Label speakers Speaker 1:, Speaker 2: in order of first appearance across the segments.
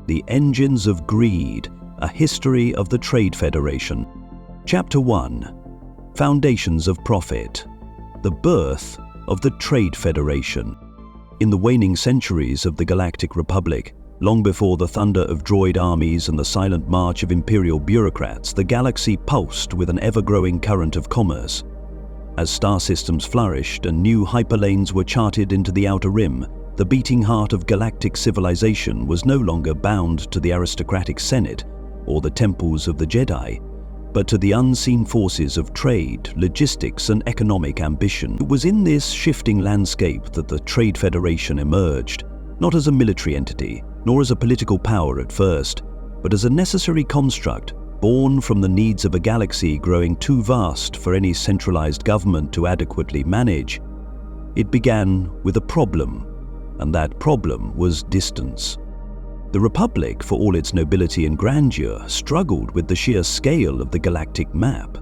Speaker 1: The Engines of Greed, A History of the Trade Federation. Chapter 1. Foundations of Profit. The Birth of the Trade Federation. In the waning centuries of the Galactic Republic, long before the thunder of droid armies and the silent march of imperial bureaucrats, the galaxy pulsed with an ever-growing current of commerce. As star systems flourished and new hyperlanes were charted into the Outer Rim, the beating heart of galactic civilization was no longer bound to the aristocratic Senate or the temples of the Jedi, but to the unseen forces of trade, logistics, and economic ambition. It was in this shifting landscape that the Trade Federation emerged, not as a military entity, nor as a political power at first, but as a necessary construct born from the needs of a galaxy growing too vast for any centralized government to adequately manage. It began with a problem, and that problem was distance. The Republic, for all its nobility and grandeur, struggled with the sheer scale of the galactic map.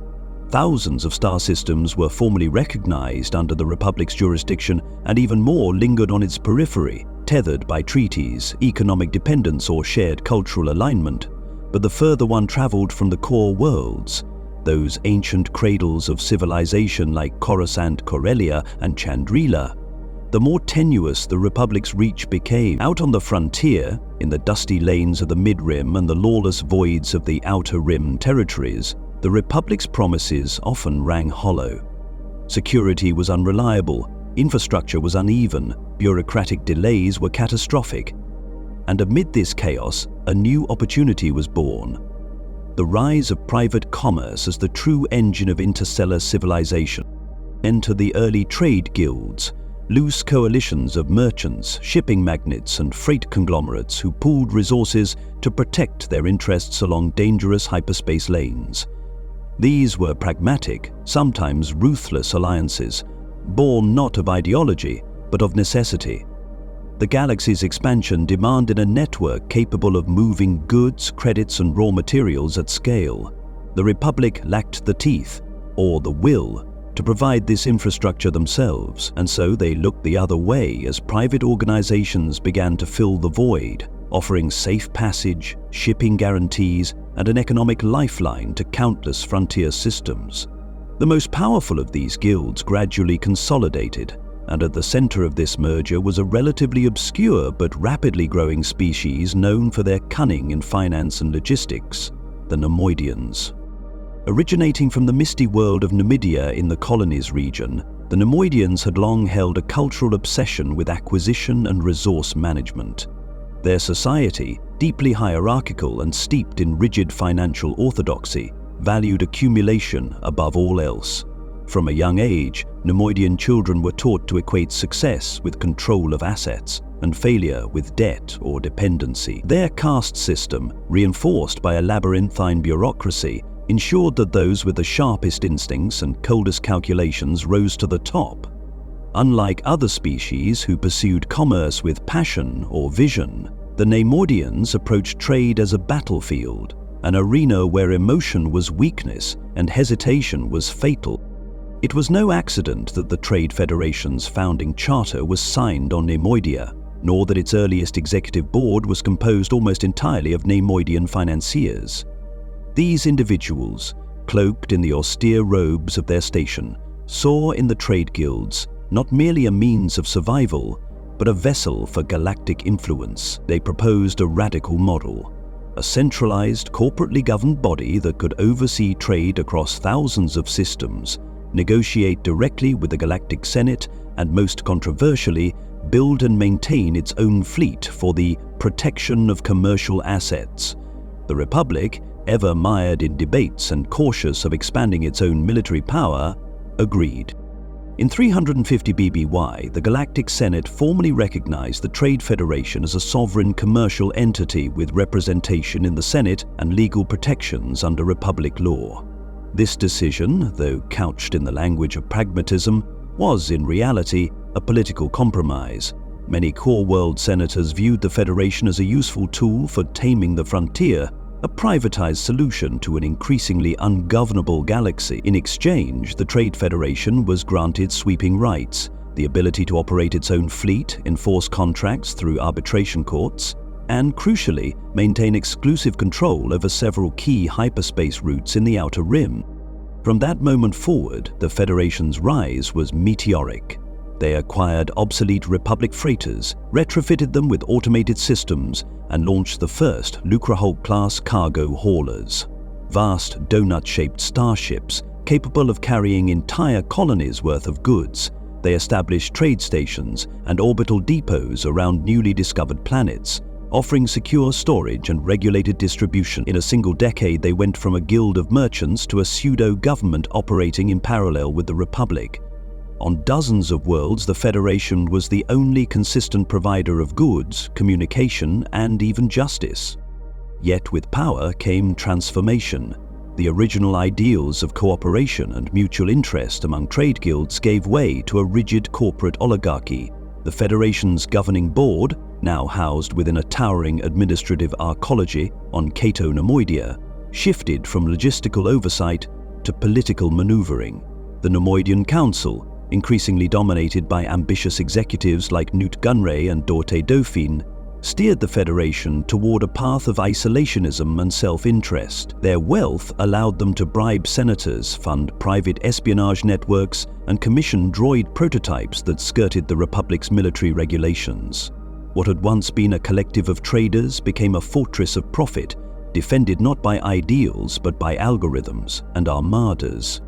Speaker 1: Thousands of star systems were formally recognized under the Republic's jurisdiction, and even more lingered on its periphery, tethered by treaties, economic dependence, or shared cultural alignment. But the further one traveled from the core worlds, those ancient cradles of civilization like Coruscant, Corellia, and Chandrila, the more tenuous the Republic's reach became. Out on the frontier, in the dusty lanes of the Mid-Rim and the lawless voids of the Outer Rim territories, the Republic's promises often rang hollow. Security was unreliable, infrastructure was uneven, bureaucratic delays were catastrophic. And amid this chaos, a new opportunity was born. The rise of private commerce as the true engine of interstellar civilization. Enter the early trade guilds, loose coalitions of merchants, shipping magnates, and freight conglomerates who pooled resources to protect their interests along dangerous hyperspace lanes. These were pragmatic, sometimes ruthless alliances, born not of ideology, but of necessity. The galaxy's expansion demanded a network capable of moving goods, credits, and raw materials at scale. The Republic lacked the teeth, or the will, to provide this infrastructure themselves, and so they looked the other way as private organizations began to fill the void, offering safe passage, shipping guarantees, and an economic lifeline to countless frontier systems. The most powerful of these guilds gradually consolidated, and at the center of this merger was a relatively obscure but rapidly growing species known for their cunning in finance and logistics, the Neimoidians. Originating from the misty world of Numidia in the colonies region, the Neimoidians had long held a cultural obsession with acquisition and resource management. Their society, deeply hierarchical and steeped in rigid financial orthodoxy, valued accumulation above all else. From a young age, Neimoidian children were taught to equate success with control of assets and failure with debt or dependency. Their caste system, reinforced by a labyrinthine bureaucracy, ensured that those with the sharpest instincts and coldest calculations rose to the top. Unlike other species who pursued commerce with passion or vision, the Neimoidians approached trade as a battlefield, an arena where emotion was weakness and hesitation was fatal. It was no accident that the Trade Federation's founding charter was signed on Neimoidia, nor that its earliest executive board was composed almost entirely of Neimoidian financiers. These individuals, cloaked in the austere robes of their station, saw in the trade guilds not merely a means of survival, but a vessel for galactic influence. They proposed a radical model, a centralized, corporately governed body that could oversee trade across thousands of systems, negotiate directly with the Galactic Senate, and most controversially, build and maintain its own fleet for the protection of commercial assets. The Republic, ever mired in debates and cautious of expanding its own military power, agreed. In 350 BBY, the Galactic Senate formally recognized the Trade Federation as a sovereign commercial entity with representation in the Senate and legal protections under Republic law. This decision, though couched in the language of pragmatism, was in reality a political compromise. Many core world senators viewed the Federation as a useful tool for taming the frontier, a privatized solution to an increasingly ungovernable galaxy. In exchange, the Trade Federation was granted sweeping rights, the ability to operate its own fleet, enforce contracts through arbitration courts, and, crucially, maintain exclusive control over several key hyperspace routes in the Outer Rim. From that moment forward, the Federation's rise was meteoric. They acquired obsolete Republic freighters, retrofitted them with automated systems, and launched the first Lucrehulk-class cargo haulers. Vast donut-shaped starships, capable of carrying entire colonies' worth of goods, they established trade stations and orbital depots around newly discovered planets, offering secure storage and regulated distribution. In a single decade, they went from a guild of merchants to a pseudo-government operating in parallel with the Republic. On dozens of worlds, the Federation was the only consistent provider of goods, communication, and even justice. Yet with power came transformation. The original ideals of cooperation and mutual interest among trade guilds gave way to a rigid corporate oligarchy. The Federation's governing board, now housed within a towering administrative arcology on Cato Neimoidia, shifted from logistical oversight to political maneuvering. The Neimoidian Council, increasingly dominated by ambitious executives like Nute Gunray and Dorte Dauphine, steered the Federation toward a path of isolationism and self-interest. Their wealth allowed them to bribe senators, fund private espionage networks, and commission droid prototypes that skirted the Republic's military regulations. What had once been a collective of traders became a fortress of profit, defended not by ideals but by algorithms and armadas.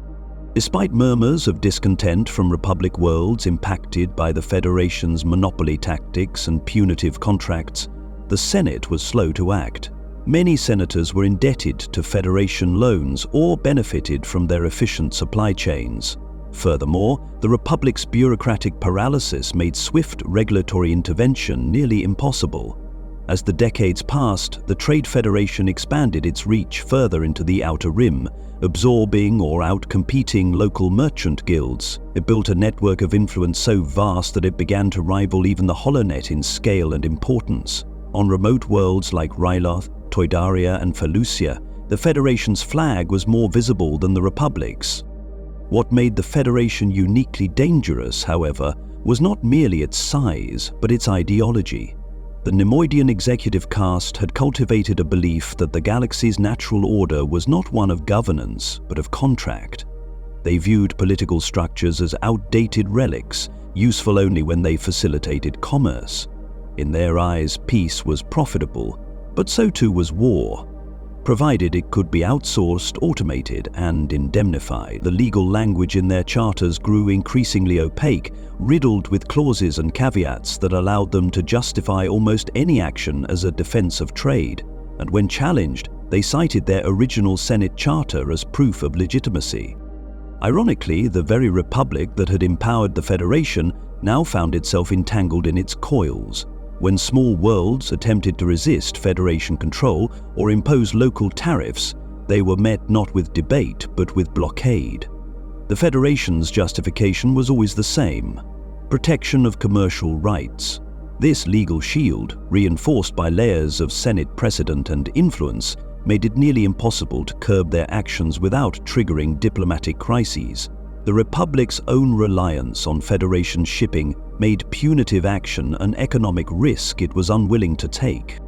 Speaker 1: Despite murmurs of discontent from Republic worlds impacted by the Federation's monopoly tactics and punitive contracts, the Senate was slow to act. Many senators were indebted to Federation loans or benefited from their efficient supply chains. Furthermore, the Republic's bureaucratic paralysis made swift regulatory intervention nearly impossible. As the decades passed, the Trade Federation expanded its reach further into the Outer Rim, absorbing or outcompeting local merchant guilds. It built a network of influence so vast that it began to rival even the HoloNet in scale and importance. On remote worlds like Ryloth, Toydaria, and Felucia, the Federation's flag was more visible than the Republic's. What made the Federation uniquely dangerous, however, was not merely its size, but its ideology. The Neimoidian executive caste had cultivated a belief that the galaxy's natural order was not one of governance, but of contract. They viewed political structures as outdated relics, useful only when they facilitated commerce. In their eyes, peace was profitable, but so too was war, provided it could be outsourced, automated, and indemnified. The legal language in their charters grew increasingly opaque, riddled with clauses and caveats that allowed them to justify almost any action as a defense of trade, and when challenged, they cited their original Senate charter as proof of legitimacy. Ironically, the very Republic that had empowered the Federation now found itself entangled in its coils. When small worlds attempted to resist Federation control or impose local tariffs, they were met not with debate but with blockade. The Federation's justification was always the same: protection of commercial rights. This legal shield, reinforced by layers of Senate precedent and influence, made it nearly impossible to curb their actions without triggering diplomatic crises. The Republic's own reliance on Federation shipping made punitive action an economic risk it was unwilling to take.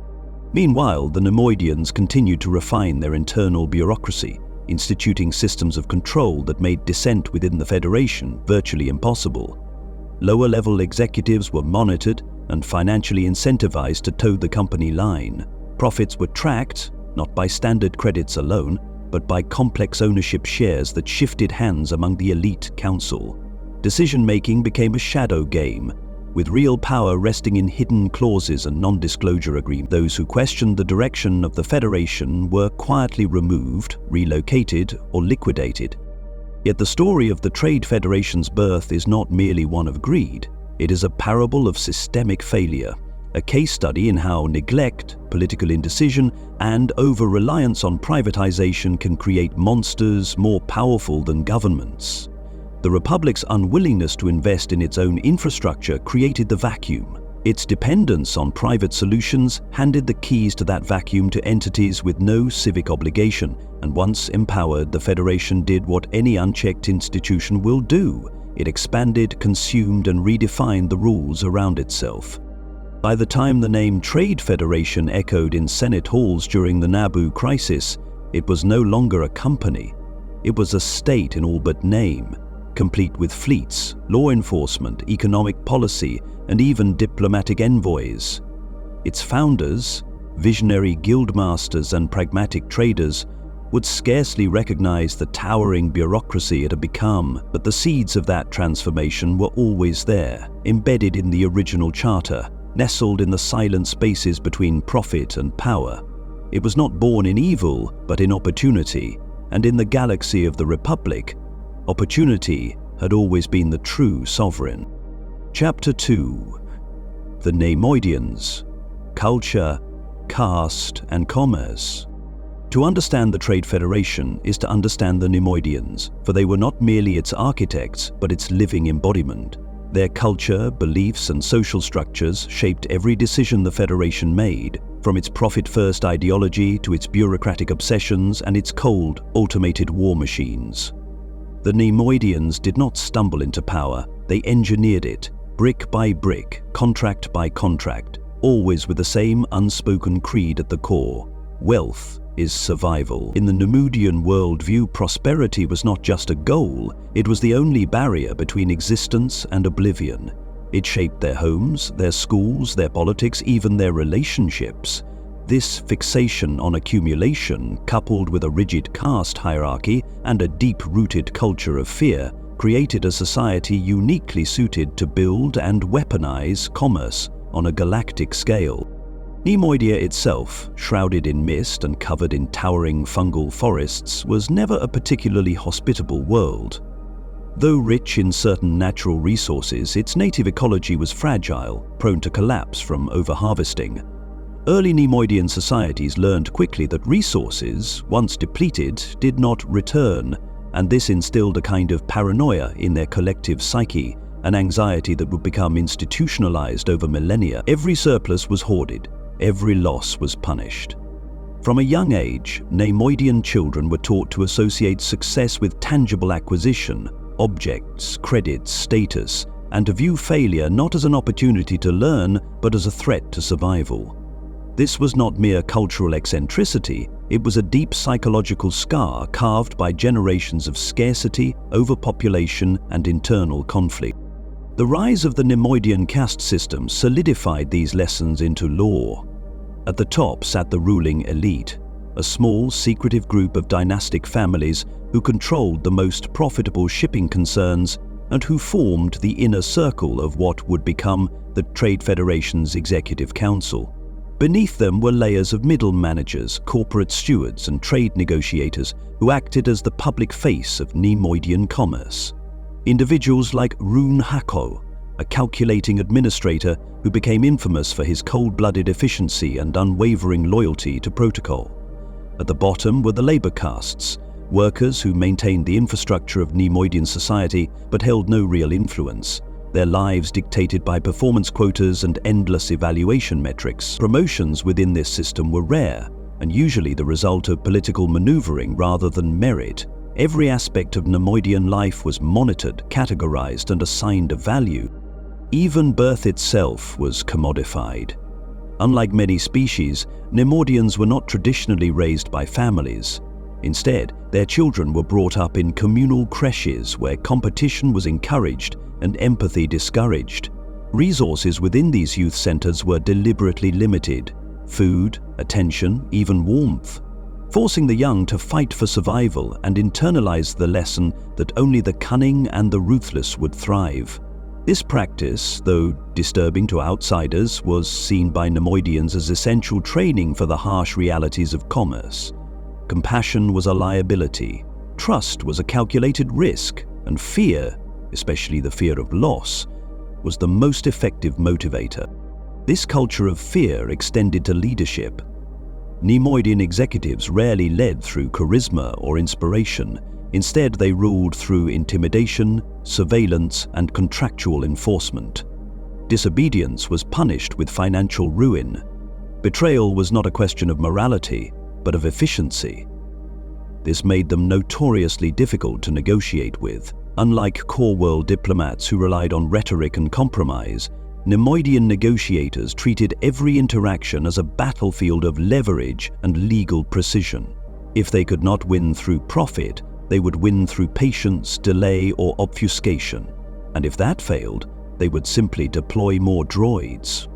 Speaker 1: Meanwhile, the Neimoidians continued to refine their internal bureaucracy, instituting systems of control that made dissent within the Federation virtually impossible. Lower-level executives were monitored and financially incentivized to toe the company line. Profits were tracked, not by standard credits alone, but by complex ownership shares that shifted hands among the elite council. Decision-making became a shadow game, with real power resting in hidden clauses and non-disclosure agreements. Those who questioned the direction of the Federation were quietly removed, relocated, or liquidated. Yet the story of the Trade Federation's birth is not merely one of greed. It is a parable of systemic failure, a case study in how neglect, political indecision, and over-reliance on privatization can create monsters more powerful than governments. The Republic's unwillingness to invest in its own infrastructure created the vacuum. Its dependence on private solutions handed the keys to that vacuum to entities with no civic obligation, and once empowered, the Federation did what any unchecked institution will do. It expanded, consumed, and redefined the rules around itself. By the time the name Trade Federation echoed in Senate halls during the Naboo crisis, it was no longer a company. It was a state in all but name, complete with fleets, law enforcement, economic policy, and even diplomatic envoys. Its founders, visionary guildmasters and pragmatic traders, would scarcely recognize the towering bureaucracy it had become, but the seeds of that transformation were always there, embedded in the original charter, nestled in the silent spaces between profit and power. It was not born in evil, but in opportunity, and in the galaxy of the Republic, opportunity had always been the true sovereign. Chapter 2. The Neimoidians: Culture, Caste, and Commerce. To understand the Trade Federation is to understand the Neimoidians, for they were not merely its architects, but its living embodiment. Their culture, beliefs, and social structures shaped every decision the Federation made, from its profit-first ideology to its bureaucratic obsessions and its cold, automated war machines. The Neimoidians did not stumble into power, they engineered it, brick by brick, contract by contract, always with the same unspoken creed at the core: wealth is survival. In the Neimoidian worldview, prosperity was not just a goal, it was the only barrier between existence and oblivion. It shaped their homes, their schools, their politics, even their relationships. This fixation on accumulation, coupled with a rigid caste hierarchy and a deep-rooted culture of fear, created a society uniquely suited to build and weaponize commerce on a galactic scale. Neimoidia itself, shrouded in mist and covered in towering fungal forests, was never a particularly hospitable world. Though rich in certain natural resources, its native ecology was fragile, prone to collapse from overharvesting. Early Neimoidian societies learned quickly that resources, once depleted, did not return, and this instilled a kind of paranoia in their collective psyche, an anxiety that would become institutionalized over millennia. Every surplus was hoarded, every loss was punished. From a young age, Neimoidian children were taught to associate success with tangible acquisition, objects, credits, status, and to view failure not as an opportunity to learn, but as a threat to survival. This was not mere cultural eccentricity, it was a deep psychological scar carved by generations of scarcity, overpopulation, and internal conflict. The rise of the Neimoidian caste system solidified these lessons into law. At the top sat the ruling elite, a small, secretive group of dynastic families who controlled the most profitable shipping concerns and who formed the inner circle of what would become the Trade Federation's Executive Council. Beneath them were layers of middle managers, corporate stewards, and trade negotiators who acted as the public face of Neimoidian commerce. Individuals like Rune Hako, a calculating administrator who became infamous for his cold-blooded efficiency and unwavering loyalty to protocol. At the bottom were the labor castes, workers who maintained the infrastructure of Neimoidian society but held no real influence, their lives dictated by performance quotas and endless evaluation metrics. Promotions within this system were rare and usually the result of political maneuvering rather than merit. Every aspect of Neimoidian life was monitored, categorized, and assigned a value. Even birth itself was commodified. Unlike many species, Neimoidians were not traditionally raised by families. Instead, their children were brought up in communal creches where competition was encouraged and empathy discouraged. Resources within these youth centers were deliberately limited: food, attention, even warmth, forcing the young to fight for survival and internalize the lesson that only the cunning and the ruthless would thrive. This practice, though disturbing to outsiders, was seen by Neimoidians as essential training for the harsh realities of commerce. Compassion was a liability, trust was a calculated risk, and fear, especially the fear of loss, was the most effective motivator. This culture of fear extended to leadership. Neimoidian executives rarely led through charisma or inspiration. Instead, they ruled through intimidation, surveillance, and contractual enforcement. Disobedience was punished with financial ruin. Betrayal was not a question of morality, but of efficiency. This made them notoriously difficult to negotiate with. Unlike core world diplomats who relied on rhetoric and compromise, Neimoidian negotiators treated every interaction as a battlefield of leverage and legal precision. If they could not win through profit, they would win through patience, delay, or obfuscation. And if that failed, they would simply deploy more droids.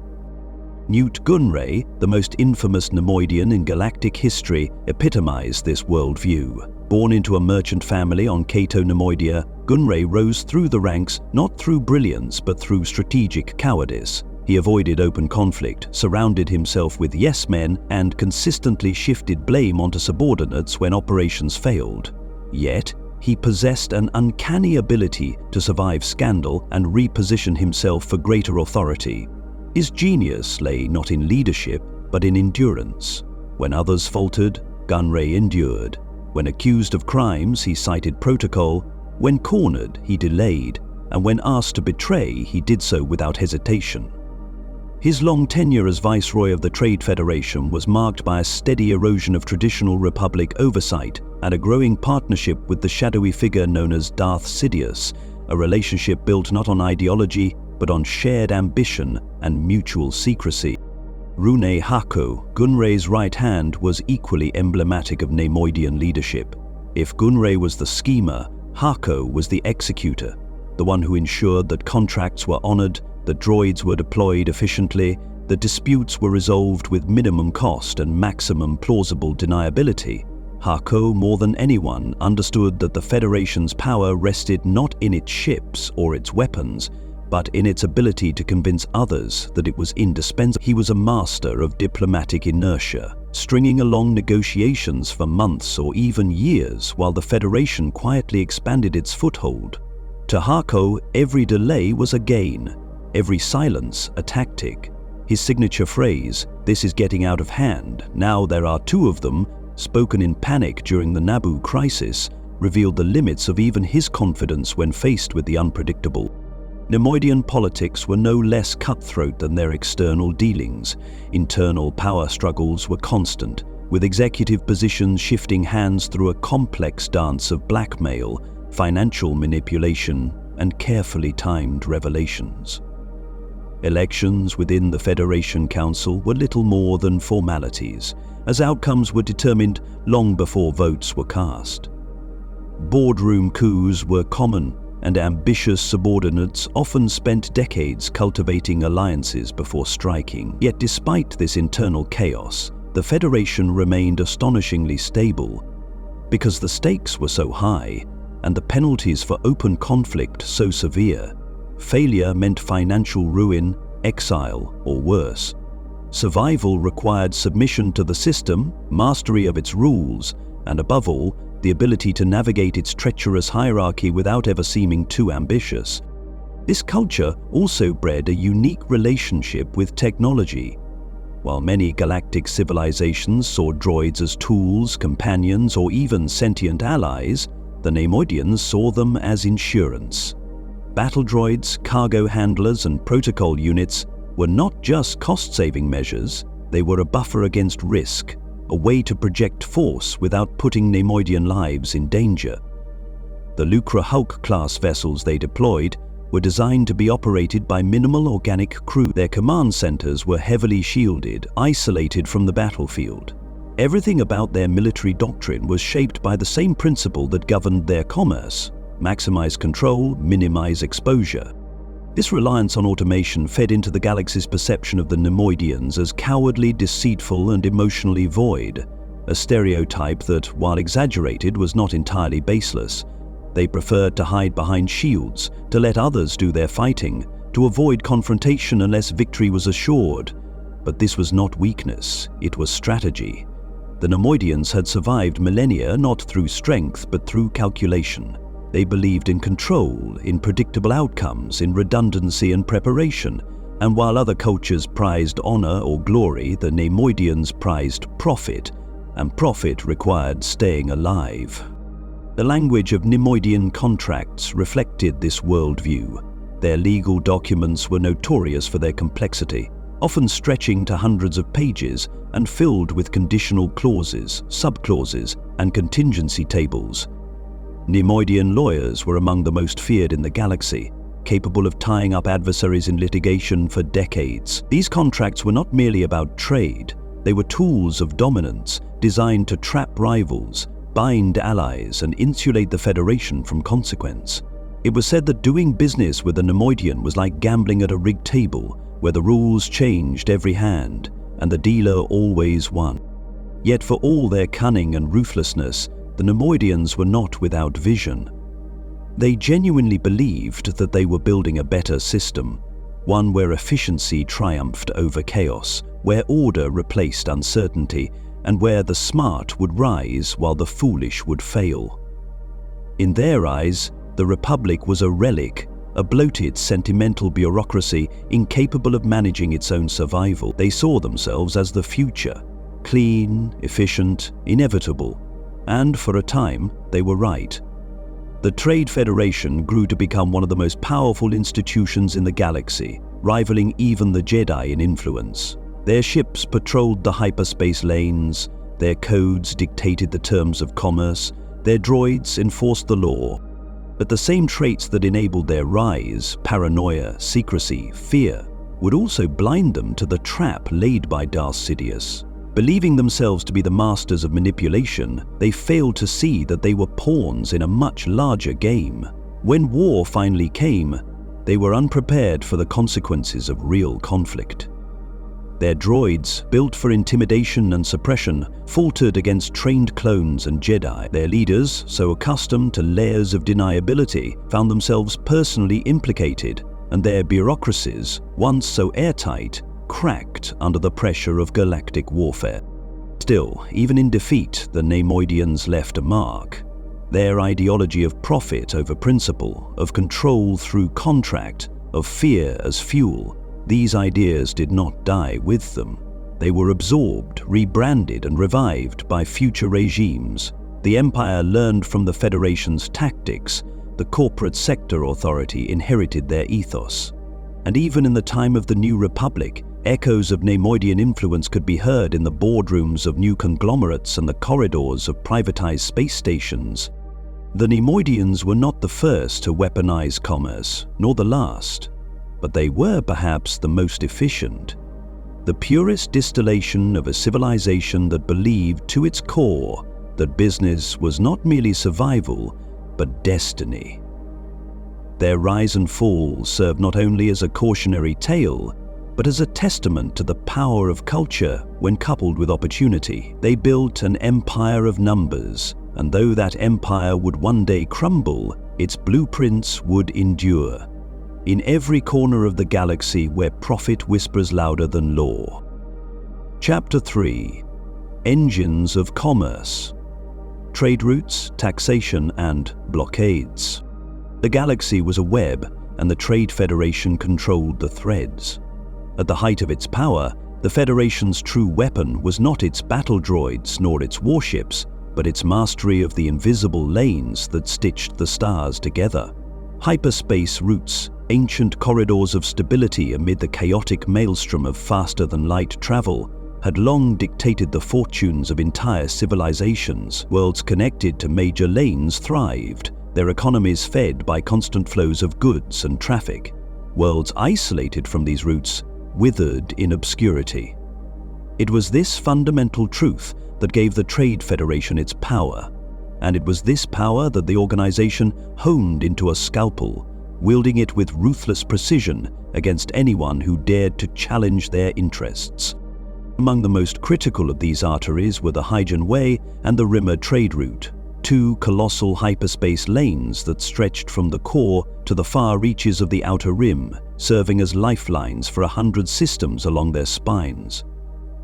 Speaker 1: Nute Gunray, the most infamous Neimoidian in galactic history, epitomized this worldview. Born into a merchant family on Cato Neimoidia, Gunray rose through the ranks not through brilliance but through strategic cowardice. He avoided open conflict, surrounded himself with yes-men, and consistently shifted blame onto subordinates when operations failed. Yet, he possessed an uncanny ability to survive scandal and reposition himself for greater authority. His genius lay not in leadership, but in endurance. When others faltered, Gunray endured. When accused of crimes, he cited protocol. When cornered, he delayed. And when asked to betray, he did so without hesitation. His long tenure as Viceroy of the Trade Federation was marked by a steady erosion of traditional Republic oversight and a growing partnership with the shadowy figure known as Darth Sidious, a relationship built not on ideology, but on shared ambition and mutual secrecy. Rune Hako, Gunray's right hand, was equally emblematic of Neimoidian leadership. If Gunray was the schemer, Hako was the executor, the one who ensured that contracts were honored, that droids were deployed efficiently, that disputes were resolved with minimum cost and maximum plausible deniability. Hako, more than anyone, understood that the Federation's power rested not in its ships or its weapons, but in its ability to convince others that it was indispensable. He was a master of diplomatic inertia, stringing along negotiations for months or even years while the Federation quietly expanded its foothold. To Hako, every delay was a gain, every silence a tactic. His signature phrase, "This is getting out of hand, now there are two of them," spoken in panic during the Naboo crisis, revealed the limits of even his confidence when faced with the unpredictable. Neimoidian politics were no less cutthroat than their external dealings. Internal power struggles were constant, with executive positions shifting hands through a complex dance of blackmail, financial manipulation, and carefully timed revelations. Elections within the Federation Council were little more than formalities, as outcomes were determined long before votes were cast. Boardroom coups were common, and ambitious subordinates often spent decades cultivating alliances before striking. Yet despite this internal chaos, the Federation remained astonishingly stable. Because the stakes were so high, and the penalties for open conflict so severe, failure meant financial ruin, exile, or worse. Survival required submission to the system, mastery of its rules, and above all, the ability to navigate its treacherous hierarchy without ever seeming too ambitious. This culture also bred a unique relationship with technology. While many galactic civilizations saw droids as tools, companions, or even sentient allies, the Neimoidians saw them as insurance. Battle droids, cargo handlers, and protocol units were not just cost-saving measures, they were a buffer against risk, a way to project force without putting Neimoidian lives in danger. The Lucra Hulk-class vessels they deployed were designed to be operated by minimal organic crew. Their command centers were heavily shielded, isolated from the battlefield. Everything about their military doctrine was shaped by the same principle that governed their commerce: maximize control, minimize exposure. This reliance on automation fed into the galaxy's perception of the Neimoidians as cowardly, deceitful, and emotionally void, a stereotype that, while exaggerated, was not entirely baseless. They preferred to hide behind shields, to let others do their fighting, to avoid confrontation unless victory was assured. But this was not weakness, it was strategy. The Neimoidians had survived millennia not through strength but through calculation. They believed in control, in predictable outcomes, in redundancy and preparation, and while other cultures prized honor or glory, the Neimoidians prized profit, and profit required staying alive. The language of Neimoidian contracts reflected this worldview. Their legal documents were notorious for their complexity, often stretching to hundreds of pages and filled with conditional clauses, subclauses, and contingency tables. Neimoidian lawyers were among the most feared in the galaxy. capable of tying up adversaries in litigation for decades. These contracts were not merely about trade, they were tools of dominance designed to trap rivals, bind allies, and insulate the Federation from consequence. It was said that doing business with a Neimoidian was like gambling at a rigged table, where the rules changed every hand, and the dealer always won. Yet for all their cunning and ruthlessness, the Neimoidians were not without vision. They genuinely believed that they were building a better system, one where efficiency triumphed over chaos, where order replaced uncertainty, and where the smart would rise while the foolish would fail. In their eyes, the Republic was a relic, a bloated, sentimental bureaucracy incapable of managing its own survival. They saw themselves as the future, clean, efficient, inevitable, and for a time, they were right. The Trade Federation grew to become one of the most powerful institutions in the galaxy, rivaling even the Jedi in influence. Their ships patrolled the hyperspace lanes, their codes dictated the terms of commerce, their droids enforced the law. But the same traits that enabled their rise, paranoia, secrecy, fear, would also blind them to the trap laid by Darth Sidious. Believing themselves to be the masters of manipulation, they failed to see that they were pawns in a much larger game. When war finally came, they were unprepared for the consequences of real conflict. Their droids, built for intimidation and suppression, faltered against trained clones and Jedi. Their leaders, so accustomed to layers of deniability, found themselves personally implicated, and their bureaucracies, once so airtight, cracked under the pressure of galactic warfare. Still, even in defeat, the Neimoidians left a mark. Their ideology of profit over principle, of control through contract, of fear as fuel, these ideas did not die with them. They were absorbed, rebranded, and revived by future regimes. The Empire learned from the Federation's tactics. The corporate sector authority inherited their ethos. And even in the time of the New Republic, echoes of Neimoidian influence could be heard in the boardrooms of new conglomerates and the corridors of privatized space stations. The Neimoidians were not the first to weaponize commerce, nor the last, but they were perhaps the most efficient. The purest distillation of a civilization that believed to its core that business was not merely survival, but destiny. Their rise and fall served not only as a cautionary tale, but as a testament to the power of culture when coupled with opportunity. They built an empire of numbers, and though that empire would one day crumble, its blueprints would endure. In every corner of the galaxy where profit whispers louder than law. Chapter 3: Engines of Commerce. Trade routes, taxation, and blockades. The galaxy was a web, and the Trade Federation controlled the threads. At the height of its power, the Federation's true weapon was not its battle droids nor its warships, but its mastery of the invisible lanes that stitched the stars together. Hyperspace routes, ancient corridors of stability amid the chaotic maelstrom of faster-than-light travel, had long dictated the fortunes of entire civilizations. Worlds connected to major lanes thrived, their economies fed by constant flows of goods and traffic. Worlds isolated from these routes withered in obscurity. It was this fundamental truth that gave the Trade Federation its power, and it was this power that the organization honed into a scalpel, wielding it with ruthless precision against anyone who dared to challenge their interests. Among the most critical of these arteries were the Hygian Way and the Rimmer trade route, two colossal hyperspace lanes that stretched from the core to the far reaches of the Outer Rim, serving as lifelines for 100 systems along their spines.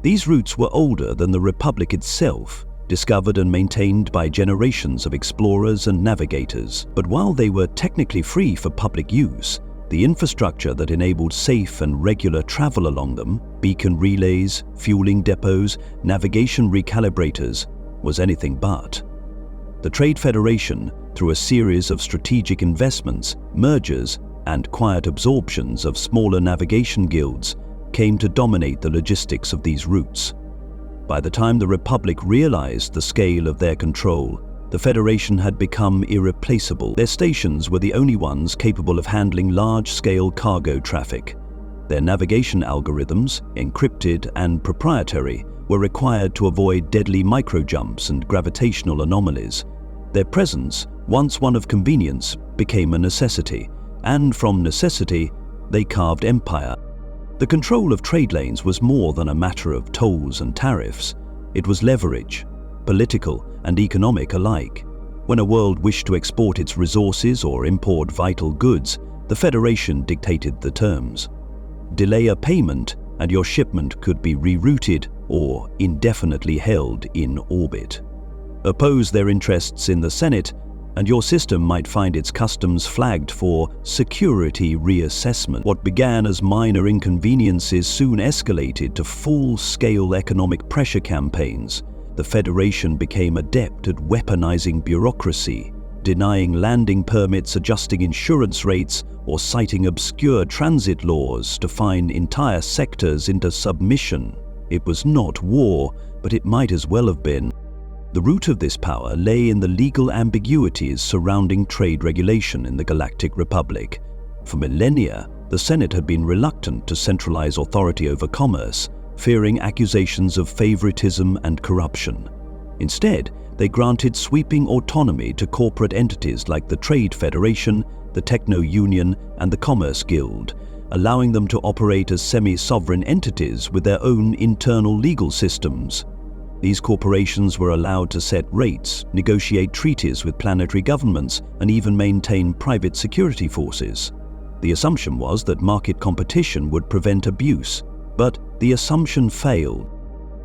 Speaker 1: These routes were older than the Republic itself, discovered and maintained by generations of explorers and navigators. But while they were technically free for public use, the infrastructure that enabled safe and regular travel along them, beacon relays, fueling depots, navigation recalibrators, was anything but. The Trade Federation, through a series of strategic investments, mergers, and quiet absorptions of smaller navigation guilds, came to dominate the logistics of these routes. By the time the Republic realized the scale of their control, The Federation had become irreplaceable. Their stations were the only ones capable of handling large-scale cargo traffic. Their navigation algorithms, encrypted and proprietary, were required to avoid deadly microjumps and gravitational anomalies. Their presence, once one of convenience, became a necessity, and from necessity, they carved empire. The control of trade lanes was more than a matter of tolls and tariffs. It was leverage, political and economic alike. When a world wished to export its resources or import vital goods, the Federation dictated the terms. Delay a payment and your shipment could be rerouted or indefinitely held in orbit. Oppose their interests in the Senate, and your system might find its customs flagged for security reassessment. What began as minor inconveniences soon escalated to full-scale economic pressure campaigns. The Federation became adept at weaponizing bureaucracy, denying landing permits, adjusting insurance rates, or citing obscure transit laws to fine entire sectors into submission. It was not war, but it might as well have been. The root of this power lay in the legal ambiguities surrounding trade regulation in the Galactic Republic. For millennia, the Senate had been reluctant to centralize authority over commerce, fearing accusations of favoritism and corruption. Instead, they granted sweeping autonomy to corporate entities like the Trade Federation, the Techno-Union, and the Commerce Guild, allowing them to operate as semi-sovereign entities with their own internal legal systems. These corporations were allowed to set rates, negotiate treaties with planetary governments, and even maintain private security forces. The assumption was that market competition would prevent abuse, but the assumption failed.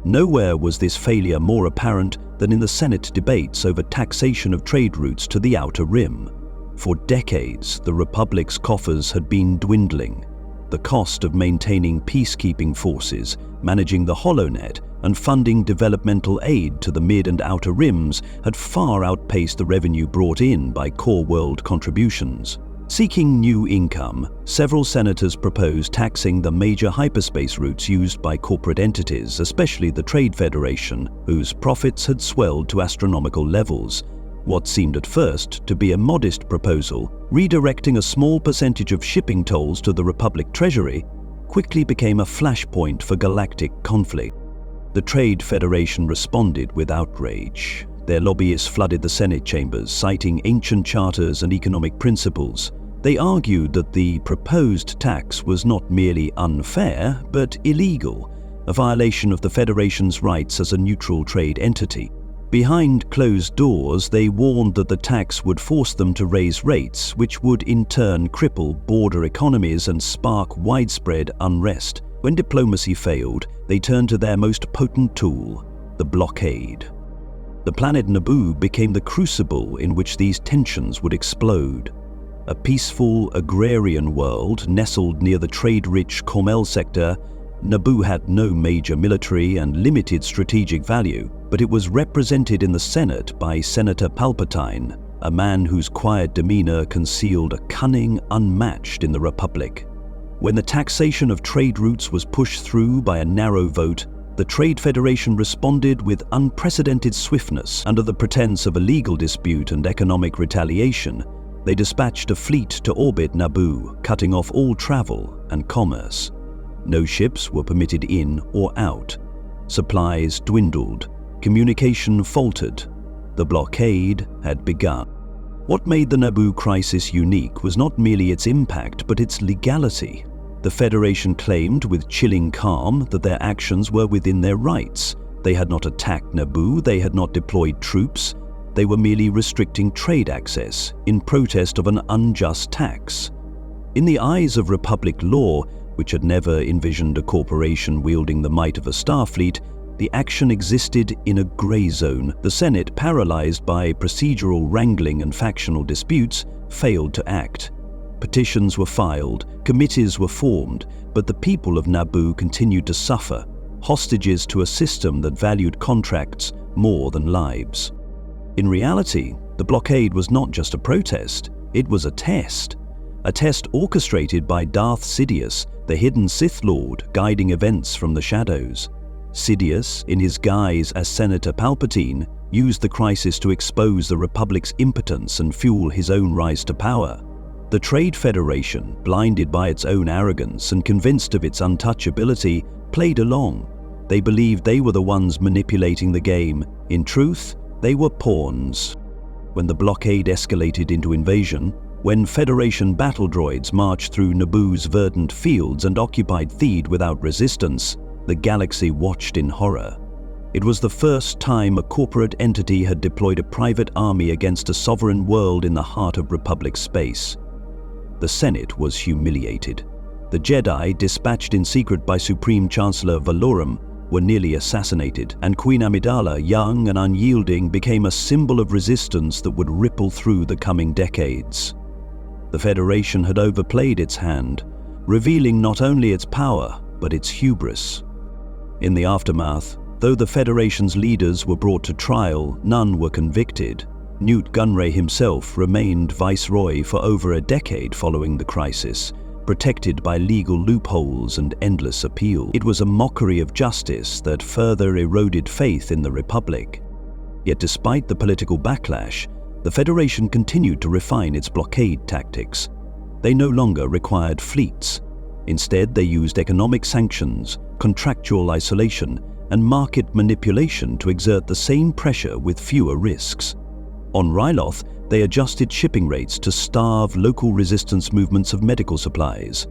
Speaker 1: Nowhere was this failure more apparent than in the Senate debates over taxation of trade routes to the Outer Rim. For decades, the Republic's coffers had been dwindling. The cost of maintaining peacekeeping forces, managing the HoloNet, and funding developmental aid to the Mid and Outer Rims had far outpaced the revenue brought in by core world contributions. Seeking new income, several senators proposed taxing the major hyperspace routes used by corporate entities, especially the Trade Federation, whose profits had swelled to astronomical levels. What seemed at first to be a modest proposal, redirecting a small percentage of shipping tolls to the Republic Treasury, quickly became a flashpoint for galactic conflict. The Trade Federation responded with outrage. Their lobbyists flooded the Senate chambers, citing ancient charters and economic principles. They argued that the proposed tax was not merely unfair, but illegal, a violation of the Federation's rights as a neutral trade entity. Behind closed doors, they warned that the tax would force them to raise rates, which would in turn cripple border economies and spark widespread unrest. When diplomacy failed, they turned to their most potent tool, the blockade. The planet Naboo became the crucible in which these tensions would explode. A peaceful, agrarian world nestled near the trade-rich Cormel sector, Naboo had no major military and limited strategic value, but it was represented in the Senate by Senator Palpatine, a man whose quiet demeanor concealed a cunning unmatched in the Republic. When the taxation of trade routes was pushed through by a narrow vote, the Trade Federation responded with unprecedented swiftness. Under the pretense of a legal dispute and economic retaliation, they dispatched a fleet to orbit Naboo, cutting off all travel and commerce. No ships were permitted in or out. Supplies dwindled. Communication faltered. The blockade had begun. What made the Naboo crisis unique was not merely its impact, but its legality. The Federation claimed with chilling calm that their actions were within their rights. They had not attacked Naboo, they had not deployed troops, they were merely restricting trade access in protest of an unjust tax. In the eyes of Republic law, which had never envisioned a corporation wielding the might of a Starfleet, the action existed in a grey zone. The Senate, paralyzed by procedural wrangling and factional disputes, failed to act. Petitions were filed, committees were formed, but the people of Naboo continued to suffer, hostages to a system that valued contracts more than lives. In reality, the blockade was not just a protest, it was a test orchestrated by Darth Sidious, the hidden Sith Lord guiding events from the shadows. Sidious, in his guise as Senator Palpatine, used the crisis to expose the Republic's impotence and fuel his own rise to power. The Trade Federation, blinded by its own arrogance and convinced of its untouchability, played along. They believed they were the ones manipulating the game. In truth, they were pawns. When the blockade escalated into invasion, when Federation battle droids marched through Naboo's verdant fields and occupied Theed without resistance, the galaxy watched in horror. It was the first time a corporate entity had deployed a private army against a sovereign world in the heart of Republic space. The Senate was humiliated. The Jedi, dispatched in secret by Supreme Chancellor Valorum, were nearly assassinated, and Queen Amidala, young and unyielding, became a symbol of resistance that would ripple through the coming decades. The Federation had overplayed its hand, revealing not only its power, but its hubris. In the aftermath, though the Federation's leaders were brought to trial, none were convicted. Nute Gunray himself remained viceroy for over a decade following the crisis, protected by legal loopholes and endless appeal. It was a mockery of justice that further eroded faith in the Republic. Yet despite the political backlash, the Federation continued to refine its blockade tactics. They no longer required fleets. Instead, they used economic sanctions, contractual isolation, and market manipulation to exert the same pressure with fewer risks. On Ryloth, they adjusted shipping rates to starve local resistance movements of medical supplies.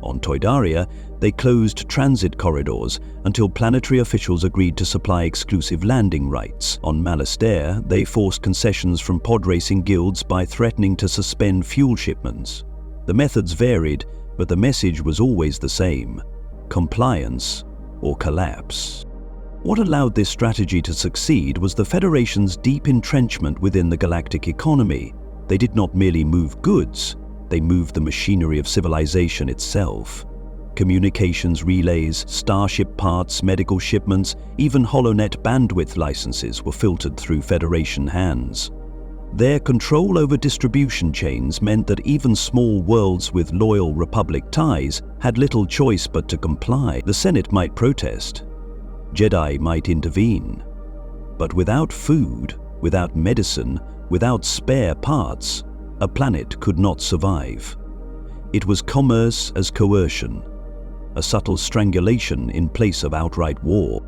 Speaker 1: On Toydaria, they closed transit corridors until planetary officials agreed to supply exclusive landing rights. On Malastare, they forced concessions from pod racing guilds by threatening to suspend fuel shipments. The methods varied, but the message was always the same: compliance or collapse. What allowed this strategy to succeed was the Federation's deep entrenchment within the galactic economy. They did not merely move goods, they moved the machinery of civilization itself. Communications relays, starship parts, medical shipments, even HoloNet bandwidth licenses were filtered through Federation hands. Their control over distribution chains meant that even small worlds with loyal Republic ties had little choice but to comply. The Senate might protest, Jedi might intervene, but without food, without medicine, without spare parts, a planet could not survive. It was commerce as coercion, a subtle strangulation in place of outright war.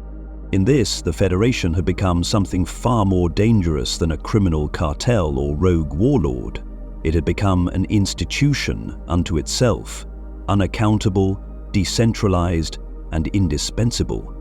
Speaker 1: In this, the Federation had become something far more dangerous than a criminal cartel or rogue warlord. It had become an institution unto itself, unaccountable, decentralized, and indispensable.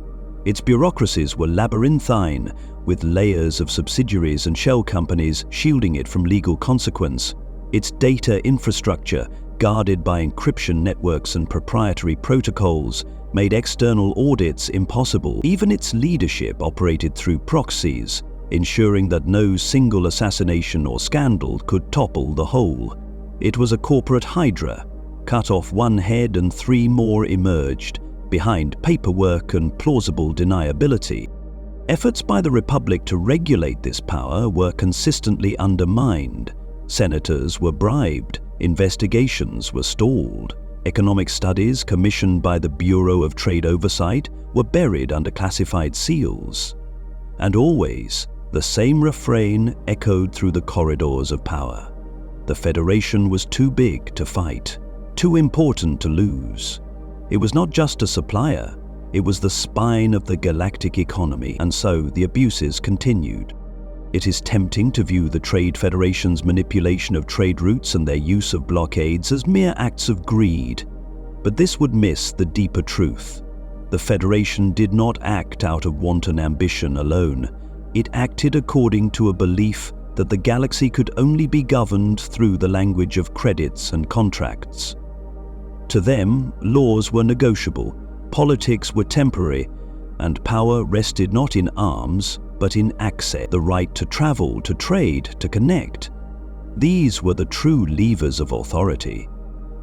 Speaker 1: Its bureaucracies were labyrinthine, with layers of subsidiaries and shell companies shielding it from legal consequence. Its data infrastructure, guarded by encryption networks and proprietary protocols, made external audits impossible. Even its leadership operated through proxies, ensuring that no single assassination or scandal could topple the whole. It was a corporate hydra. Cut off one head and three more emerged, behind paperwork and plausible deniability. Efforts by the Republic to regulate this power were consistently undermined. Senators were bribed, investigations were stalled, economic studies commissioned by the Bureau of Trade Oversight were buried under classified seals. And always, the same refrain echoed through the corridors of power. The Federation was too big to fight, too important to lose. It was not just a supplier, it was the spine of the galactic economy, and so the abuses continued. It is tempting to view the Trade Federation's manipulation of trade routes and their use of blockades as mere acts of greed. But this would miss the deeper truth. The Federation did not act out of wanton ambition alone. It acted according to a belief that the galaxy could only be governed through the language of credits and contracts. To them, laws were negotiable, politics were temporary, and power rested not in arms, but in access, the right to travel, to trade, to connect. These were the true levers of authority,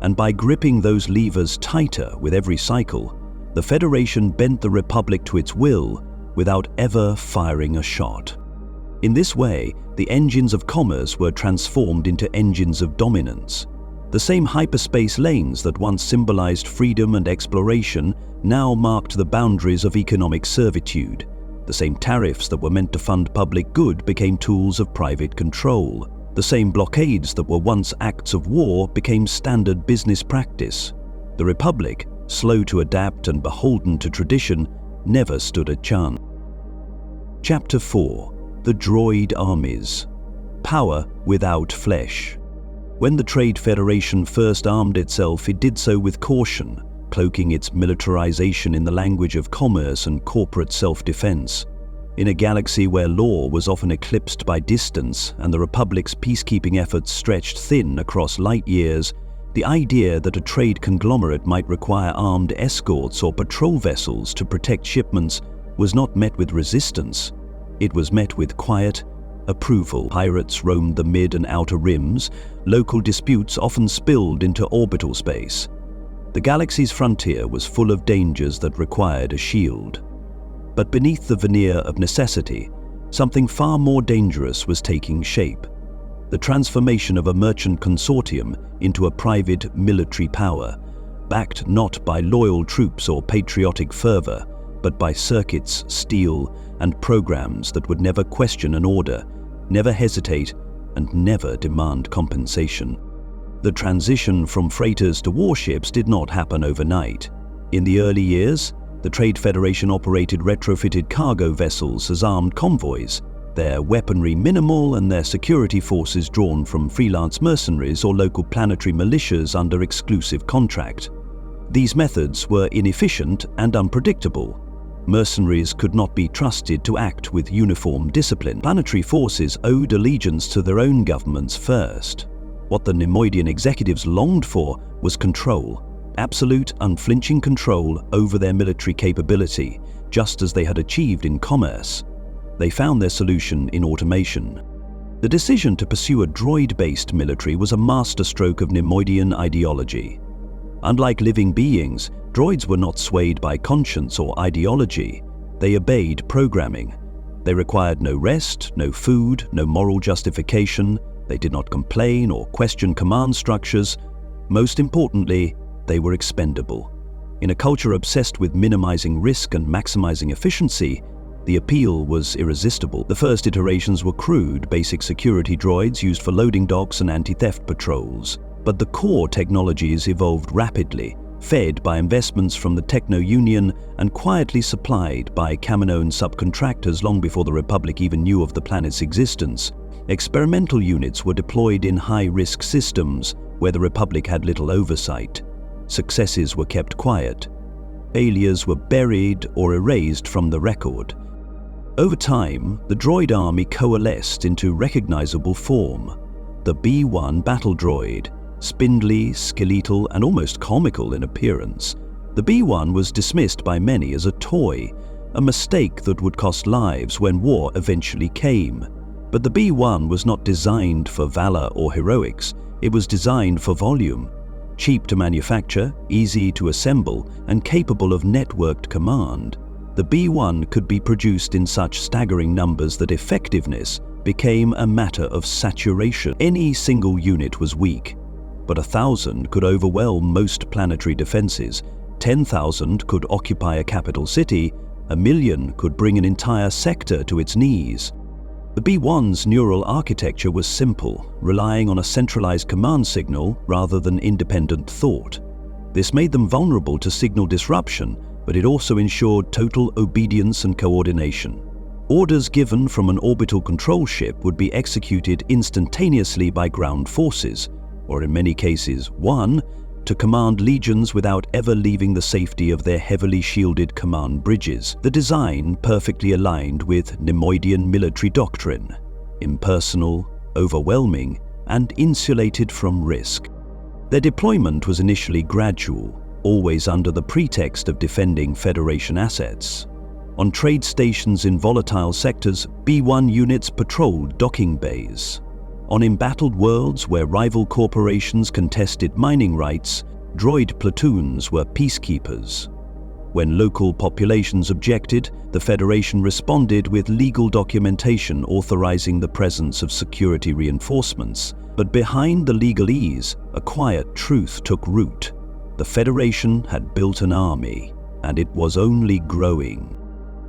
Speaker 1: and by gripping those levers tighter with every cycle, the Federation bent the Republic to its will without ever firing a shot. In this way, the engines of commerce were transformed into engines of dominance. The same hyperspace lanes that once symbolized freedom and exploration now marked the boundaries of economic servitude. The same tariffs that were meant to fund public good became tools of private control. The same blockades that were once acts of war became standard business practice. The Republic, slow to adapt and beholden to tradition, never stood a chance. Chapter 4. The Droid Armies. Power without flesh. When the Trade Federation first armed itself, it did so with caution, cloaking its militarization in the language of commerce and corporate self-defense. In a galaxy where law was often eclipsed by distance and the Republic's peacekeeping efforts stretched thin across light years, the idea that a trade conglomerate might require armed escorts or patrol vessels to protect shipments was not met with resistance. It was met with quiet approval. Pirates roamed the mid and outer rims. Local disputes often spilled into orbital space. The galaxy's frontier was full of dangers that required a shield. But beneath the veneer of necessity, something far more dangerous was taking shape. The transformation of a merchant consortium into a private military power, backed not by loyal troops or patriotic fervor, but by circuits, steel, and programs that would never question an order, never hesitate, and never demand compensation. The transition from freighters to warships did not happen overnight. In the early years, the Trade Federation operated retrofitted cargo vessels as armed convoys, their weaponry minimal and their security forces drawn from freelance mercenaries or local planetary militias under exclusive contract. These methods were inefficient and unpredictable. Mercenaries could not be trusted to act with uniform discipline. Planetary forces owed allegiance to their own governments first. What the Neimoidian executives longed for was control. Absolute, unflinching control over their military capability, just as they had achieved in commerce. They found their solution in automation. The decision to pursue a droid-based military was a masterstroke of Neimoidian ideology. Unlike living beings, droids were not swayed by conscience or ideology. They obeyed programming. They required no rest, no food, no moral justification. They did not complain or question command structures. Most importantly, they were expendable. In a culture obsessed with minimizing risk and maximizing efficiency, the appeal was irresistible. The first iterations were crude, basic security droids used for loading docks and anti-theft patrols. But the core technologies evolved rapidly, fed by investments from the Techno-Union and quietly supplied by Kaminoan subcontractors long before the Republic even knew of the planet's existence. Experimental units were deployed in high-risk systems where the Republic had little oversight. Successes were kept quiet. Failures were buried or erased from the record. Over time, the droid army coalesced into recognizable form. The B-1 battle droid, spindly, skeletal, and almost comical in appearance. The B-1 was dismissed by many as a toy, a mistake that would cost lives when war eventually came. But the B-1 was not designed for valor or heroics. It was designed for volume. Cheap to manufacture, easy to assemble, and capable of networked command. The B-1 could be produced in such staggering numbers that effectiveness became a matter of saturation. Any single unit was weak, but 1,000 could overwhelm most planetary defenses. 10,000 could occupy a capital city. 1,000,000 could bring an entire sector to its knees. The B-1's neural architecture was simple, relying on a centralized command signal rather than independent thought. This made them vulnerable to signal disruption, but it also ensured total obedience and coordination. Orders given from an orbital control ship would be executed instantaneously by ground forces, or in many cases, one, to command legions without ever leaving the safety of their heavily shielded command bridges. The design perfectly aligned with Neimoidian military doctrine: impersonal, overwhelming, and insulated from risk. Their deployment was initially gradual, always under the pretext of defending Federation assets. On trade stations in volatile sectors, B-1 units patrolled docking bays. On embattled worlds where rival corporations contested mining rights, droid platoons were peacekeepers. When local populations objected, the Federation responded with legal documentation authorizing the presence of security reinforcements. But behind the legalese, a quiet truth took root. The Federation had built an army, and it was only growing.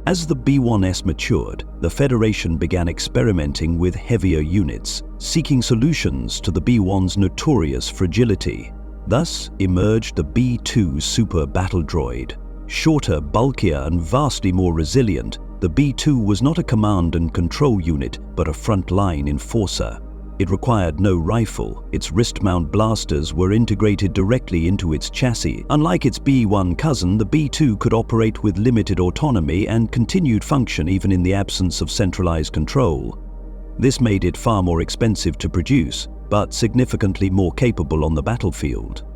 Speaker 1: As the B-1S matured, the Federation began experimenting with heavier units, seeking solutions to the B-1's notorious fragility. Thus emerged the B-2 Super Battle Droid. Shorter, bulkier, and vastly more resilient, the B-2 was not a command and control unit, but a frontline enforcer. It required no rifle. Its wrist-mount blasters were integrated directly into its chassis. Unlike its B-1 cousin, the B-2 could operate with limited autonomy and continued function even in the absence of centralized control. This made it far more expensive to produce, but significantly more capable on the battlefield.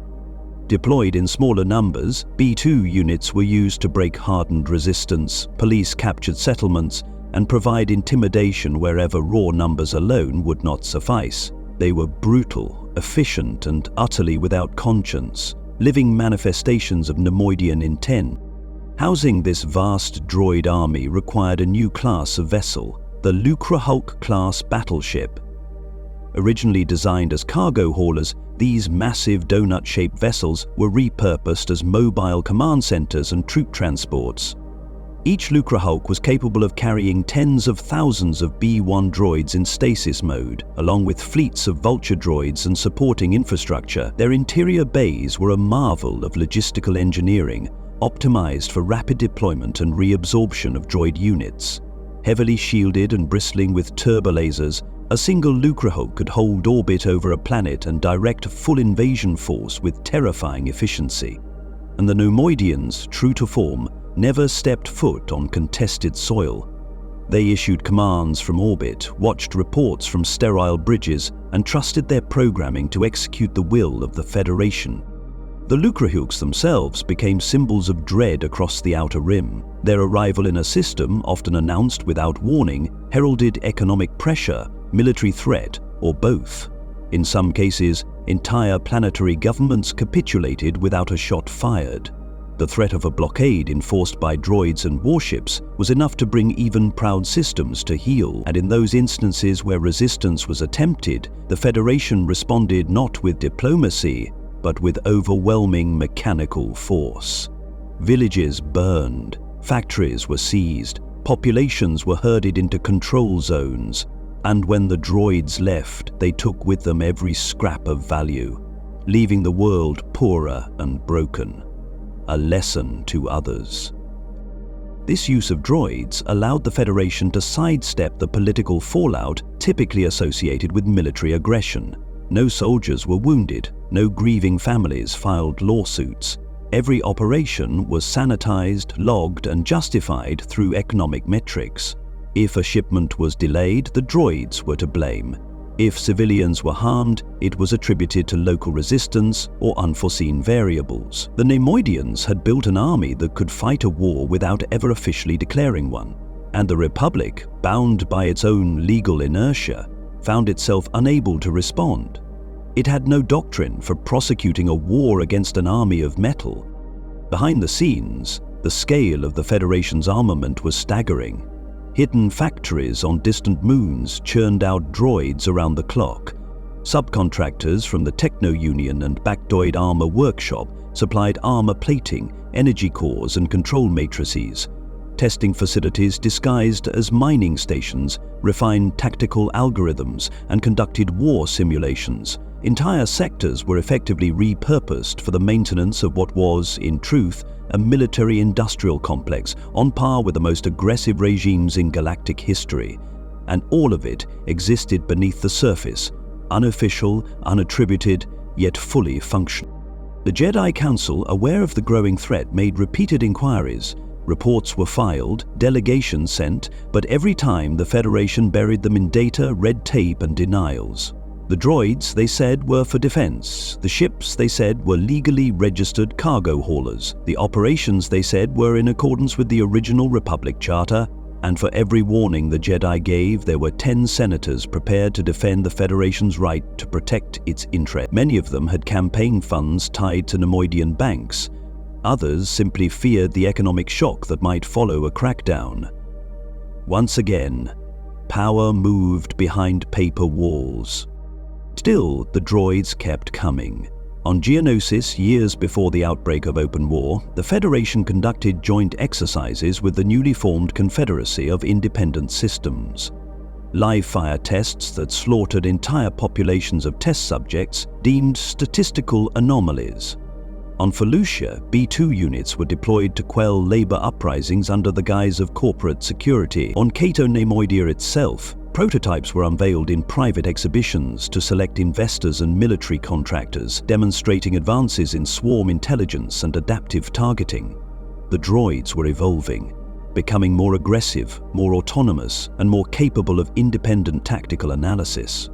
Speaker 1: Deployed in smaller numbers, B-2 units were used to break hardened resistance, police captured settlements, and provide intimidation wherever raw numbers alone would not suffice. They were brutal, efficient, and utterly without conscience, living manifestations of Neimoidian intent. Housing this vast droid army required a new class of vessel, the Lucrehulk-class battleship. Originally designed as cargo haulers, these massive donut-shaped vessels were repurposed as mobile command centers and troop transports. Each Lucrehulk was capable of carrying tens of thousands of B-1 droids in stasis mode, along with fleets of vulture droids and supporting infrastructure. Their interior bays were a marvel of logistical engineering, optimized for rapid deployment and reabsorption of droid units. Heavily shielded and bristling with turbolasers, a single Lucrehulk could hold orbit over a planet and direct a full invasion force with terrifying efficiency. And the Neimoidians, true to form, never stepped foot on contested soil. They issued commands from orbit, watched reports from sterile bridges, and trusted their programming to execute the will of the Federation. The Lucrehulks themselves became symbols of dread across the Outer Rim. Their arrival in a system, often announced without warning, heralded economic pressure, military threat, or both. In some cases, entire planetary governments capitulated without a shot fired. The threat of a blockade enforced by droids and warships was enough to bring even proud systems to heel, and in those instances where resistance was attempted, the Federation responded not with diplomacy, but with overwhelming mechanical force. Villages burned, factories were seized, populations were herded into control zones, and when the droids left, they took with them every scrap of value, leaving the world poorer and broken. A lesson to others. This use of droids allowed the Federation to sidestep the political fallout typically associated with military aggression. No soldiers were wounded, no grieving families filed lawsuits. Every operation was sanitized, logged, and justified through economic metrics. If a shipment was delayed, the droids were to blame. If civilians were harmed, it was attributed to local resistance or unforeseen variables. The Neimoidians had built an army that could fight a war without ever officially declaring one, and the Republic, bound by its own legal inertia, found itself unable to respond. It had no doctrine for prosecuting a war against an army of metal. Behind the scenes, the scale of the Federation's armament was staggering. Hidden factories on distant moons churned out droids around the clock. Subcontractors from the Techno-Union and Bactoid Armor Workshop supplied armor plating, energy cores, and control matrices. Testing facilities disguised as mining stations refined tactical algorithms and conducted war simulations. Entire sectors were effectively repurposed for the maintenance of what was, in truth, a military-industrial complex on par with the most aggressive regimes in galactic history. And all of it existed beneath the surface, unofficial, unattributed, yet fully functional. The Jedi Council, aware of the growing threat, made repeated inquiries. Reports were filed, delegations sent, but every time the Federation buried them in data, red tape, and denials. The droids, they said, were for defense. The ships, they said, were legally registered cargo haulers. The operations, they said, were in accordance with the original Republic Charter. And for every warning the Jedi gave, there were 10 senators prepared to defend the Federation's right to protect its interest. Many of them had campaign funds tied to Neimoidian banks. Others simply feared the economic shock that might follow a crackdown. Once again, power moved behind paper walls. Still, the droids kept coming. On Geonosis, years before the outbreak of open war, the Federation conducted joint exercises with the newly formed Confederacy of Independent Systems. Live-fire tests that slaughtered entire populations of test subjects deemed statistical anomalies. On Felucia, B-2 units were deployed to quell labor uprisings under the guise of corporate security. On Cato Neimoidia itself, prototypes were unveiled in private exhibitions to select investors and military contractors, demonstrating advances in swarm intelligence and adaptive targeting. The droids were evolving, becoming more aggressive, more autonomous, and more capable of independent tactical analysis.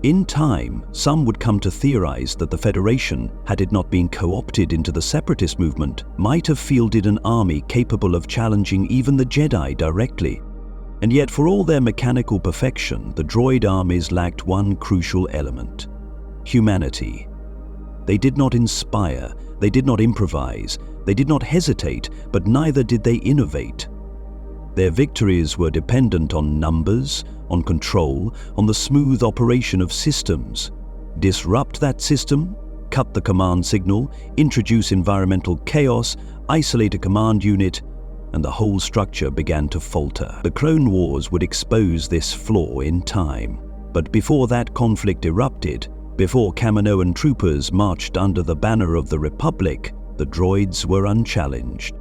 Speaker 1: In time, some would come to theorize that the Federation, had it not been co-opted into the Separatist movement, might have fielded an army capable of challenging even the Jedi directly. And yet, for all their mechanical perfection, the droid armies lacked one crucial element: humanity. They did not inspire, they did not improvise, they did not hesitate, but neither did they innovate. Their victories were dependent on numbers, on control, on the smooth operation of systems. Disrupt that system, cut the command signal, introduce environmental chaos, isolate a command unit, and the whole structure began to falter. The Clone Wars would expose this flaw in time. But before that conflict erupted, before Kaminoan troopers marched under the banner of the Republic, the droids were unchallenged.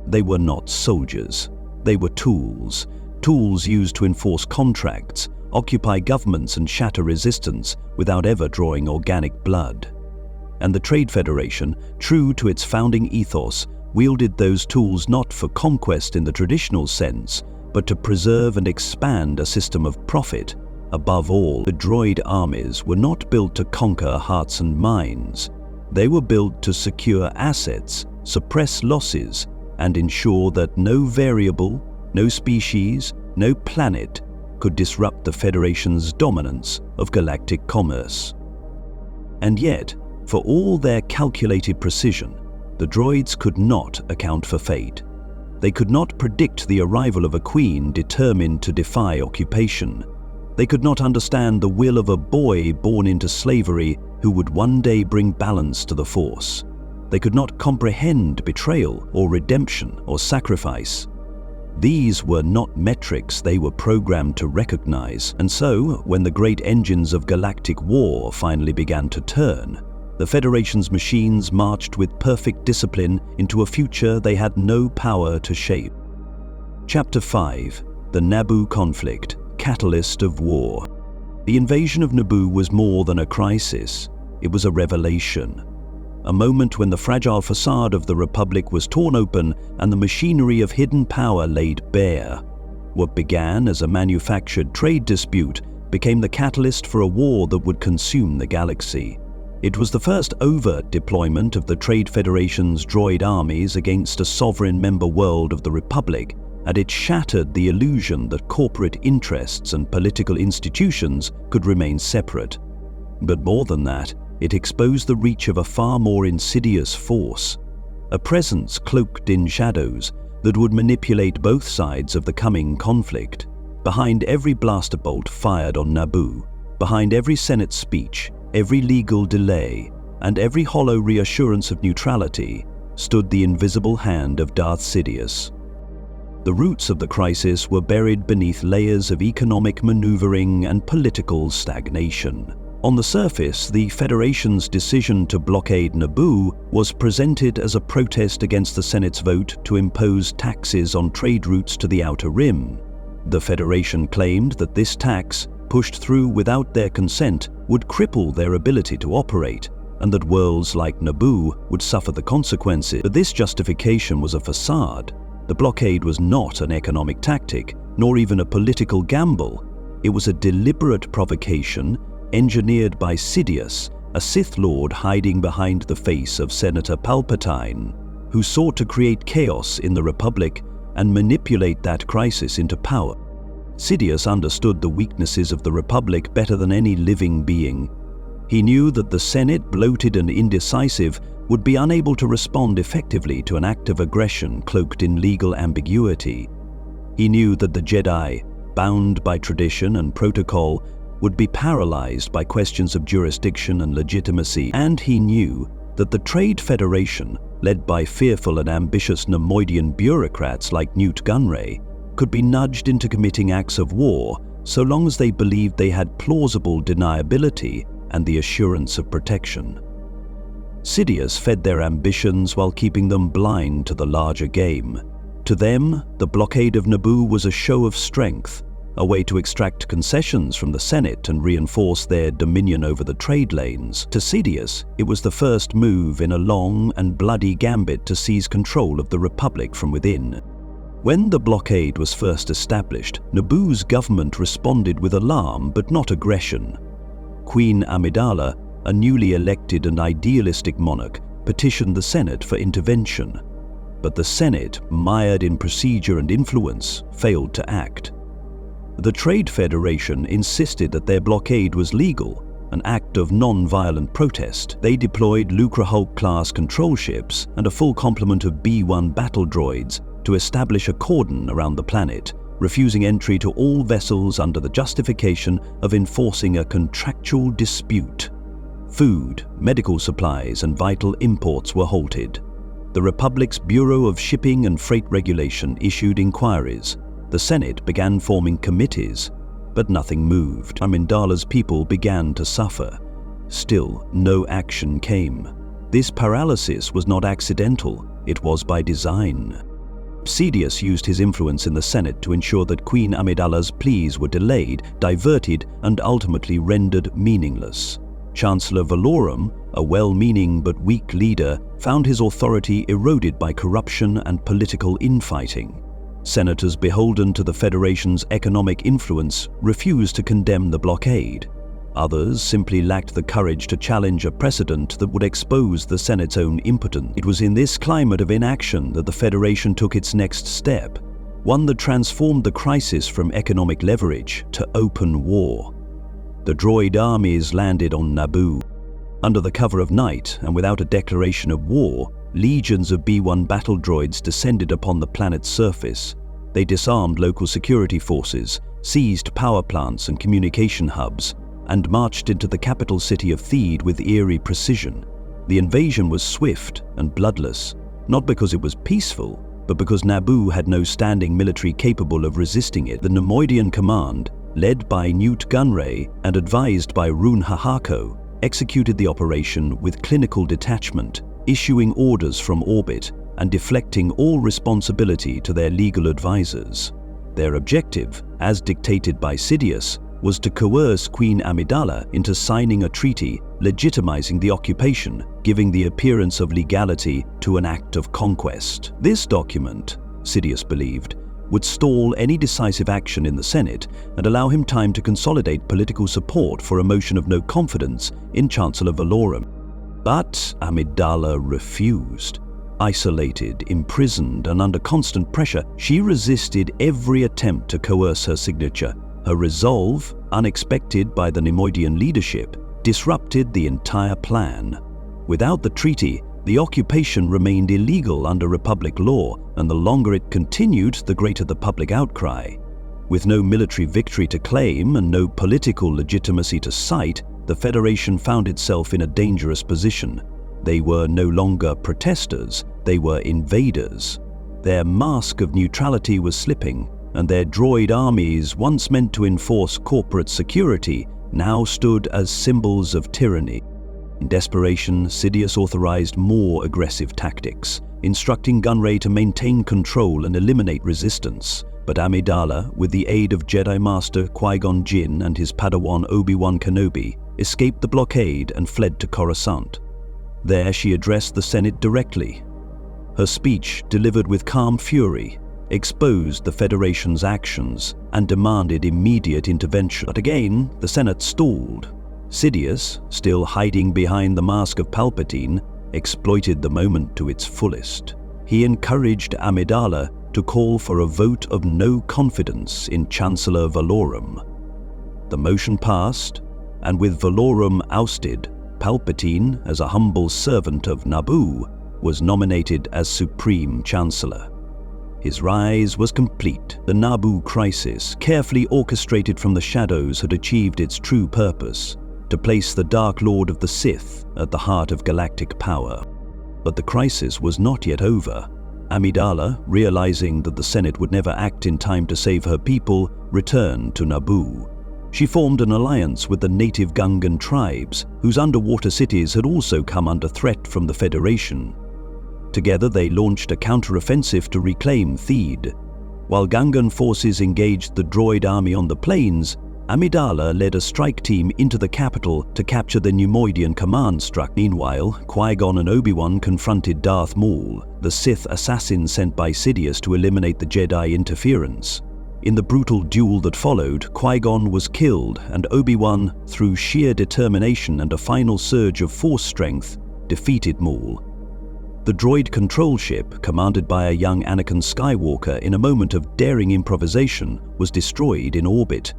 Speaker 1: They were not soldiers. They were tools. Tools used to enforce contracts, occupy governments and shatter resistance without ever drawing organic blood. And the Trade Federation, true to its founding ethos, wielded those tools not for conquest in the traditional sense, but to preserve and expand a system of profit. Above all, the droid armies were not built to conquer hearts and minds. They were built to secure assets, suppress losses, and ensure that no variable, no species, no planet could disrupt the Federation's dominance of galactic commerce. And yet, for all their calculated precision, the droids could not account for fate. They could not predict the arrival of a queen determined to defy occupation. They could not understand the will of a boy born into slavery who would one day bring balance to the Force. They could not comprehend betrayal or redemption or sacrifice. These were not metrics they were programmed to recognize, and so, when the great engines of galactic war finally began to turn, the Federation's machines marched with perfect discipline into a future they had no power to shape. Chapter 5: The Naboo Conflict, Catalyst of War. The invasion of Naboo was more than a crisis. It was a revelation. A moment when the fragile facade of the Republic was torn open and the machinery of hidden power laid bare. What began as a manufactured trade dispute became the catalyst for a war that would consume the galaxy. It was the first overt deployment of the Trade Federation's droid armies against a sovereign member world of the Republic, and it shattered the illusion that corporate interests and political institutions could remain separate. But more than that, it exposed the reach of a far more insidious force, a presence cloaked in shadows that would manipulate both sides of the coming conflict. Behind every blaster bolt fired on Naboo, behind every Senate speech, every legal delay, and every hollow reassurance of neutrality, stood the invisible hand of Darth Sidious. The roots of the crisis were buried beneath layers of economic maneuvering and political stagnation. On the surface, the Federation's decision to blockade Naboo was presented as a protest against the Senate's vote to impose taxes on trade routes to the Outer Rim. The Federation claimed that this tax, pushed through without their consent, would cripple their ability to operate, and that worlds like Naboo would suffer the consequences. But this justification was a facade. The blockade was not an economic tactic, nor even a political gamble. It was a deliberate provocation engineered by Sidious, a Sith Lord hiding behind the face of Senator Palpatine, who sought to create chaos in the Republic and manipulate that crisis into power. Sidious understood the weaknesses of the Republic better than any living being. He knew that the Senate, bloated and indecisive, would be unable to respond effectively to an act of aggression cloaked in legal ambiguity. He knew that the Jedi, bound by tradition and protocol, would be paralyzed by questions of jurisdiction and legitimacy, and he knew that the Trade Federation, led by fearful and ambitious Neimoidian bureaucrats like Nute Gunray, could be nudged into committing acts of war so long as they believed they had plausible deniability and the assurance of protection. Sidious fed their ambitions while keeping them blind to the larger game. To them, the blockade of Naboo was a show of strength, a way to extract concessions from the Senate and reinforce their dominion over the trade lanes. To Sidious, it was the first move in a long and bloody gambit to seize control of the Republic from within. When the blockade was first established, Naboo's government responded with alarm but not aggression. Queen Amidala, a newly elected and idealistic monarch, petitioned the Senate for intervention. But the Senate, mired in procedure and influence, failed to act. The Trade Federation insisted that their blockade was legal, an act of non-violent protest. They deployed Lucrehulk-class control ships and a full complement of B-1 battle droids to establish a cordon around the planet, refusing entry to all vessels under the justification of enforcing a contractual dispute. Food, medical supplies, and vital imports were halted. The Republic's Bureau of Shipping and Freight Regulation issued inquiries. The Senate began forming committees, but nothing moved. Amidala's people began to suffer. Still, no action came. This paralysis was not accidental, it was by design. Sidious used his influence in the Senate to ensure that Queen Amidala's pleas were delayed, diverted, and ultimately rendered meaningless. Chancellor Valorum, a well-meaning but weak leader, found his authority eroded by corruption and political infighting. Senators beholden to the Federation's economic influence refused to condemn the blockade. Others simply lacked the courage to challenge a precedent that would expose the Senate's own impotence. It was in this climate of inaction that the Federation took its next step, one that transformed the crisis from economic leverage to open war. The Droid armies landed on Naboo. Under the cover of night and without a declaration of war, legions of B-1 battle droids descended upon the planet's surface. They disarmed local security forces, seized power plants and communication hubs, and marched into the capital city of Theed with eerie precision. The invasion was swift and bloodless, not because it was peaceful, but because Naboo had no standing military capable of resisting it. The Neimoidian command, led by Nute Gunray and advised by Rune Hahako, executed the operation with clinical detachment, issuing orders from orbit and deflecting all responsibility to their legal advisors. Their objective, as dictated by Sidious, was to coerce Queen Amidala into signing a treaty legitimizing the occupation, giving the appearance of legality to an act of conquest. This document, Sidious believed, would stall any decisive action in the Senate and allow him time to consolidate political support for a motion of no confidence in Chancellor Valorum. But Amidala refused. Isolated, imprisoned, and under constant pressure, she resisted every attempt to coerce her signature. Her resolve, unexpected by the Neimoidian leadership, disrupted the entire plan. Without the treaty, the occupation remained illegal under Republic law, and the longer it continued, the greater the public outcry. With no military victory to claim and no political legitimacy to cite, the Federation found itself in a dangerous position. They were no longer protesters, they were invaders. Their mask of neutrality was slipping, and their droid armies, once meant to enforce corporate security, now stood as symbols of tyranny. In desperation, Sidious authorized more aggressive tactics, instructing Gunray to maintain control and eliminate resistance. But Amidala, with the aid of Jedi Master Qui-Gon Jinn and his Padawan Obi-Wan Kenobi, escaped the blockade and fled to Coruscant. There she addressed the Senate directly. Her speech, delivered with calm fury, exposed the Federation's actions and demanded immediate intervention. But again, the Senate stalled. Sidious, still hiding behind the mask of Palpatine, exploited the moment to its fullest. He encouraged Amidala to call for a vote of no confidence in Chancellor Valorum. The motion passed, and with Valorum ousted, Palpatine, as a humble servant of Naboo, was nominated as Supreme Chancellor. His rise was complete. The Naboo crisis, carefully orchestrated from the shadows, had achieved its true purpose, to place the Dark Lord of the Sith at the heart of galactic power. But the crisis was not yet over. Amidala, realizing that the Senate would never act in time to save her people, returned to Naboo. She formed an alliance with the native Gungan tribes, whose underwater cities had also come under threat from the Federation. Together they launched a counter-offensive to reclaim Theed. While Gungan forces engaged the Droid army on the plains, Amidala led a strike team into the capital to capture the Neimoidian command structure. Meanwhile, Qui-Gon and Obi-Wan confronted Darth Maul, the Sith assassin sent by Sidious to eliminate the Jedi interference. In the brutal duel that followed, Qui-Gon was killed, and Obi-Wan, through sheer determination and a final surge of Force strength, defeated Maul. The droid control ship, commanded by a young Anakin Skywalker in a moment of daring improvisation, was destroyed in orbit.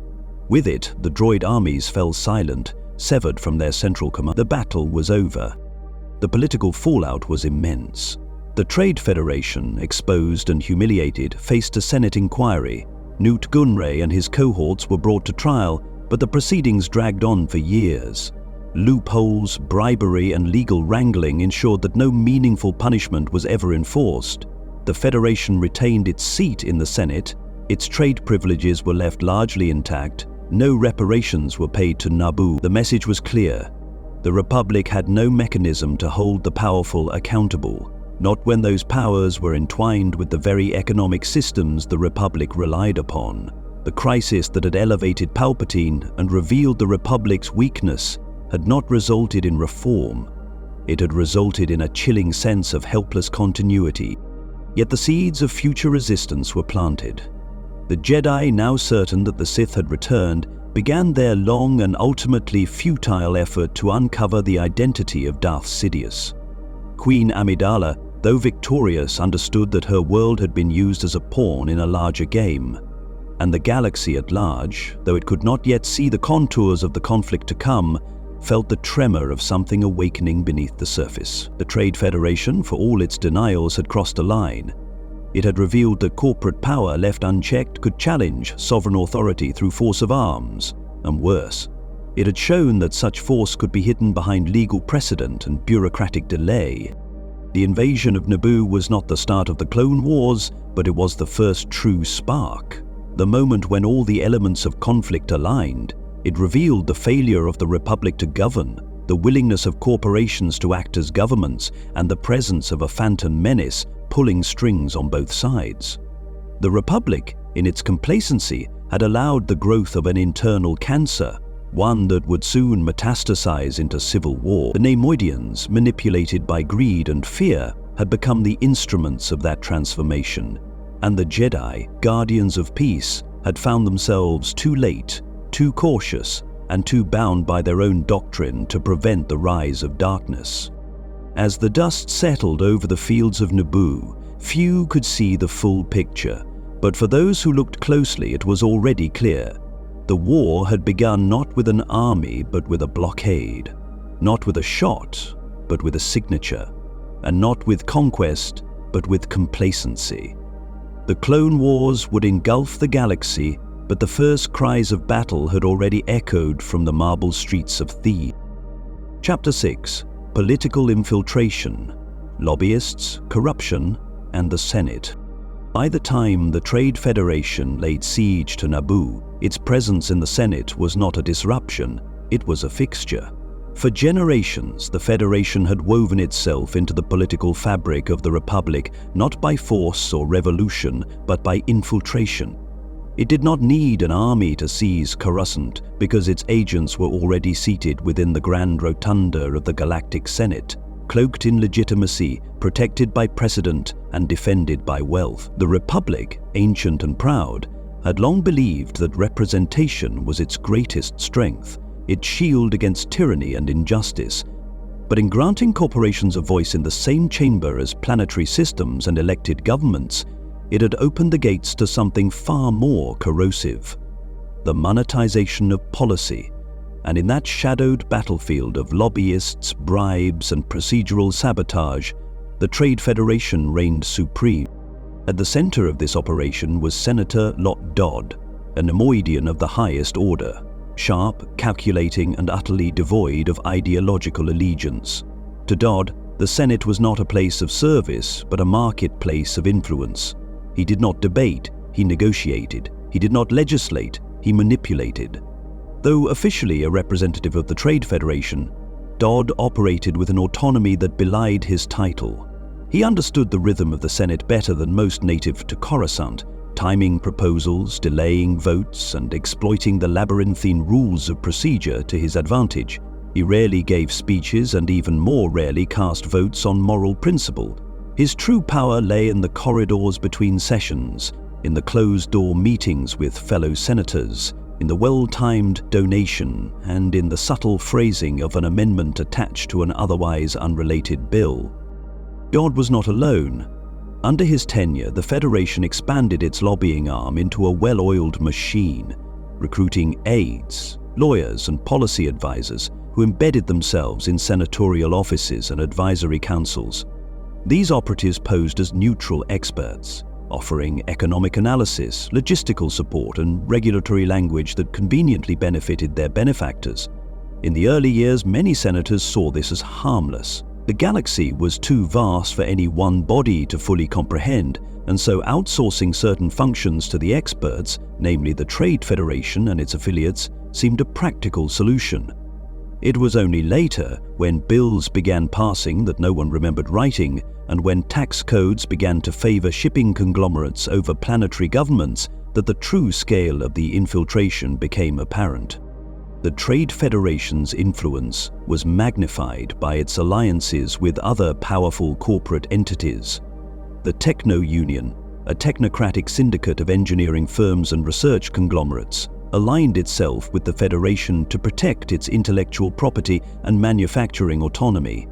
Speaker 1: With it, the droid armies fell silent, severed from their central command. The battle was over. The political fallout was immense. The Trade Federation, exposed and humiliated, faced a Senate inquiry. Nute Gunray and his cohorts were brought to trial, but the proceedings dragged on for years. Loopholes, bribery, and legal wrangling ensured that no meaningful punishment was ever enforced. The Federation retained its seat in the Senate, its trade privileges were left largely intact, no reparations were paid to Naboo. The message was clear. The Republic had no mechanism to hold the powerful accountable, not when those powers were entwined with the very economic systems the Republic relied upon. The crisis that had elevated Palpatine and revealed the Republic's weakness had not resulted in reform. It had resulted in a chilling sense of helpless continuity. Yet the seeds of future resistance were planted. The Jedi, now certain that the Sith had returned, began their long and ultimately futile effort to uncover the identity of Darth Sidious. Queen Amidala, though victorious, understood that her world had been used as a pawn in a larger game. And the galaxy at large, though it could not yet see the contours of the conflict to come, felt the tremor of something awakening beneath the surface. The Trade Federation, for all its denials, had crossed a line. It had revealed that corporate power left unchecked could challenge sovereign authority through force of arms, and worse, it had shown that such force could be hidden behind legal precedent and bureaucratic delay. The invasion of Naboo was not the start of the Clone Wars, but it was the first true spark. The moment when all the elements of conflict aligned. It revealed the failure of the Republic to govern, the willingness of corporations to act as governments, and the presence of a phantom menace pulling strings on both sides. The Republic, in its complacency, had allowed the growth of an internal cancer, one that would soon metastasize into civil war. The Neimoidians, manipulated by greed and fear, had become the instruments of that transformation, and the Jedi, guardians of peace, had found themselves too late, too cautious, and too bound by their own doctrine to prevent the rise of darkness. As the dust settled over the fields of Naboo, few could see the full picture, but for those who looked closely it was already clear. The war had begun not with an army but with a blockade, not with a shot but with a signature, and not with conquest but with complacency. The Clone Wars would engulf the galaxy, but the first cries of battle had already echoed from the marble streets of Theed. Chapter 6: Political Infiltration, Lobbyists, Corruption, and the Senate. By the time the Trade Federation laid siege to Naboo, its presence in the Senate was not a disruption, it was a fixture. For generations, the Federation had woven itself into the political fabric of the Republic, not by force or revolution, but by infiltration. It did not need an army to seize Coruscant, because its agents were already seated within the grand rotunda of the Galactic Senate, cloaked in legitimacy, protected by precedent, and defended by wealth. The Republic, ancient and proud, had long believed that representation was its greatest strength, its shield against tyranny and injustice. But in granting corporations a voice in the same chamber as planetary systems and elected governments, it had opened the gates to something far more corrosive: the monetization of policy. And in that shadowed battlefield of lobbyists, bribes, and procedural sabotage, the Trade Federation reigned supreme. At the center of this operation was Senator Lott Dodd, a Neimoidian of the highest order, sharp, calculating, and utterly devoid of ideological allegiance. To Dodd, the Senate was not a place of service, but a marketplace of influence. He did not debate, he negotiated. He did not legislate, he manipulated. Though officially a representative of the Trade Federation, Dodd operated with an autonomy that belied his title. He understood the rhythm of the Senate better than most native to Coruscant, timing proposals, delaying votes, and exploiting the labyrinthine rules of procedure to his advantage. He rarely gave speeches and even more rarely cast votes on moral principle. His true power lay in the corridors between sessions, in the closed-door meetings with fellow senators, in the well-timed donation, and in the subtle phrasing of an amendment attached to an otherwise unrelated bill. Dodd was not alone. Under his tenure, the Federation expanded its lobbying arm into a well-oiled machine, recruiting aides, lawyers, and policy advisors who embedded themselves in senatorial offices and advisory councils. These operatives posed as neutral experts, offering economic analysis, logistical support, and regulatory language that conveniently benefited their benefactors. In the early years, many senators saw this as harmless. The galaxy was too vast for any one body to fully comprehend, and so outsourcing certain functions to the experts, namely the Trade Federation and its affiliates, seemed a practical solution. It was only later, when bills began passing that no one remembered writing, and when tax codes began to favor shipping conglomerates over planetary governments, that the true scale of the infiltration became apparent. The Trade Federation's influence was magnified by its alliances with other powerful corporate entities. The Techno-Union, a technocratic syndicate of engineering firms and research conglomerates, aligned itself with the Federation to protect its intellectual property and manufacturing autonomy.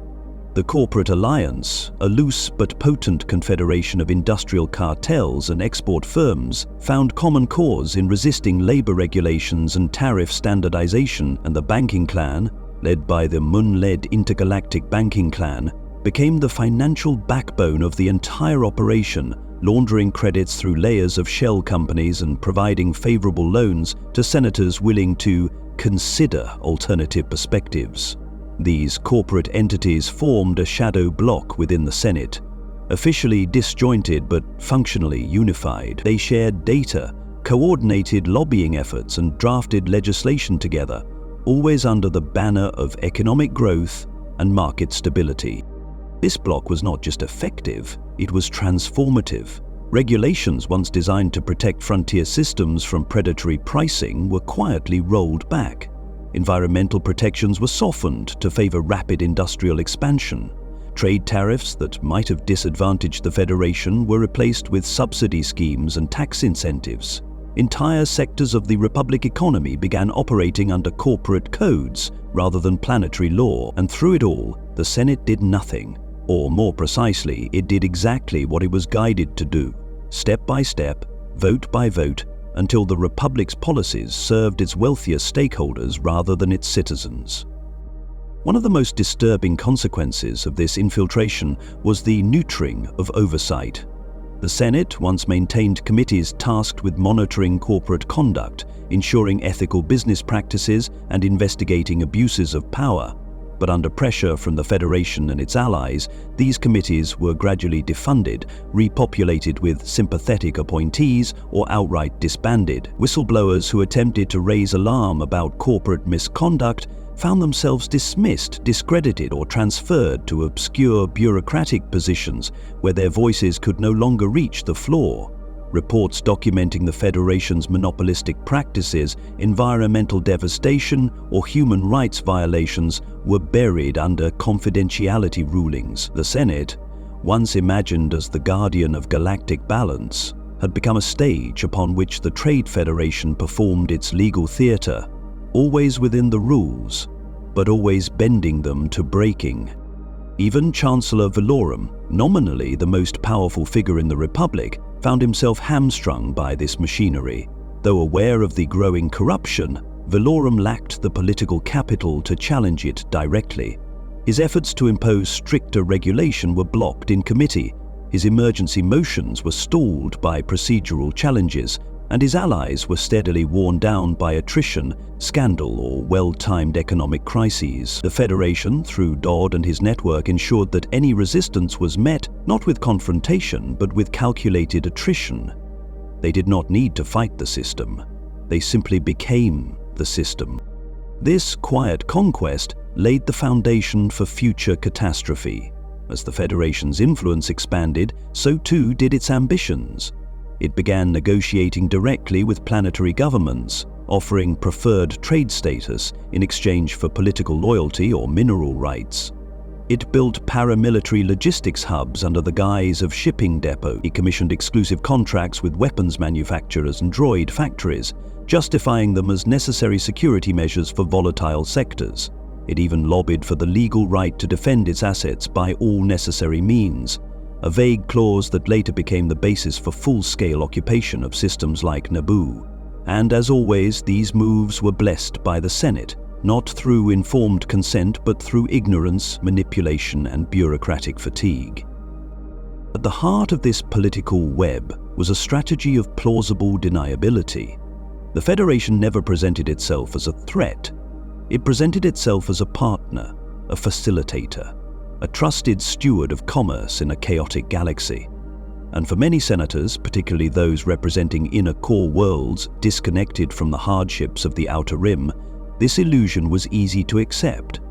Speaker 1: The Corporate Alliance, a loose but potent confederation of industrial cartels and export firms, found common cause in resisting labor regulations and tariff standardization, and the banking clan, led by the Mun-led intergalactic banking clan, became the financial backbone of the entire operation, laundering credits through layers of shell companies and providing favorable loans to senators willing to consider alternative perspectives. These corporate entities formed a shadow bloc within the Senate. Officially disjointed but functionally unified, they shared data, coordinated lobbying efforts, and drafted legislation together, always under the banner of economic growth and market stability. This bloc was not just effective, it was transformative. Regulations once designed to protect frontier systems from predatory pricing were quietly rolled back. Environmental protections were softened to favor rapid industrial expansion. Trade tariffs that might have disadvantaged the Federation were replaced with subsidy schemes and tax incentives. Entire sectors of the Republic economy began operating under corporate codes rather than planetary law, and through it all, the Senate did nothing. Or more precisely, it did exactly what it was guided to do, step by step, vote by vote, until the Republic's policies served its wealthier stakeholders rather than its citizens. One of the most disturbing consequences of this infiltration was the neutering of oversight. The Senate once maintained committees tasked with monitoring corporate conduct, ensuring ethical business practices, and investigating abuses of power. But under pressure from the Federation and its allies, these committees were gradually defunded, repopulated with sympathetic appointees, or outright disbanded. Whistleblowers who attempted to raise alarm about corporate misconduct found themselves dismissed, discredited, or transferred to obscure bureaucratic positions where their voices could no longer reach the floor. Reports documenting the Federation's monopolistic practices, environmental devastation, or human rights violations were buried under confidentiality rulings. The Senate, once imagined as the guardian of galactic balance, had become a stage upon which the Trade Federation performed its legal theater, always within the rules, but always bending them to breaking. Even Chancellor Valorum, nominally the most powerful figure in the Republic, found himself hamstrung by this machinery. Though aware of the growing corruption, Valorum lacked the political capital to challenge it directly. His efforts to impose stricter regulation were blocked in committee. His emergency motions were stalled by procedural challenges, and his allies were steadily worn down by attrition, scandal, or well-timed economic crises. The Federation, through Dodd and his network, ensured that any resistance was met not with confrontation but with calculated attrition. They did not need to fight the system. They simply became the system. This quiet conquest laid the foundation for future catastrophe. As the Federation's influence expanded, so too did its ambitions. It began negotiating directly with planetary governments, offering preferred trade status in exchange for political loyalty or mineral rights. It built paramilitary logistics hubs under the guise of shipping depot. It commissioned exclusive contracts with weapons manufacturers and droid factories, justifying them as necessary security measures for volatile sectors. It even lobbied for the legal right to defend its assets by all necessary means, a vague clause that later became the basis for full-scale occupation of systems like Naboo. And as always, these moves were blessed by the Senate, not through informed consent but through ignorance, manipulation, and bureaucratic fatigue. At the heart of this political web was a strategy of plausible deniability. The Federation never presented itself as a threat. It presented itself as a partner, a facilitator, a trusted steward of commerce in a chaotic galaxy. And for many senators, particularly those representing inner core worlds disconnected from the hardships of the Outer Rim, this illusion was easy to accept.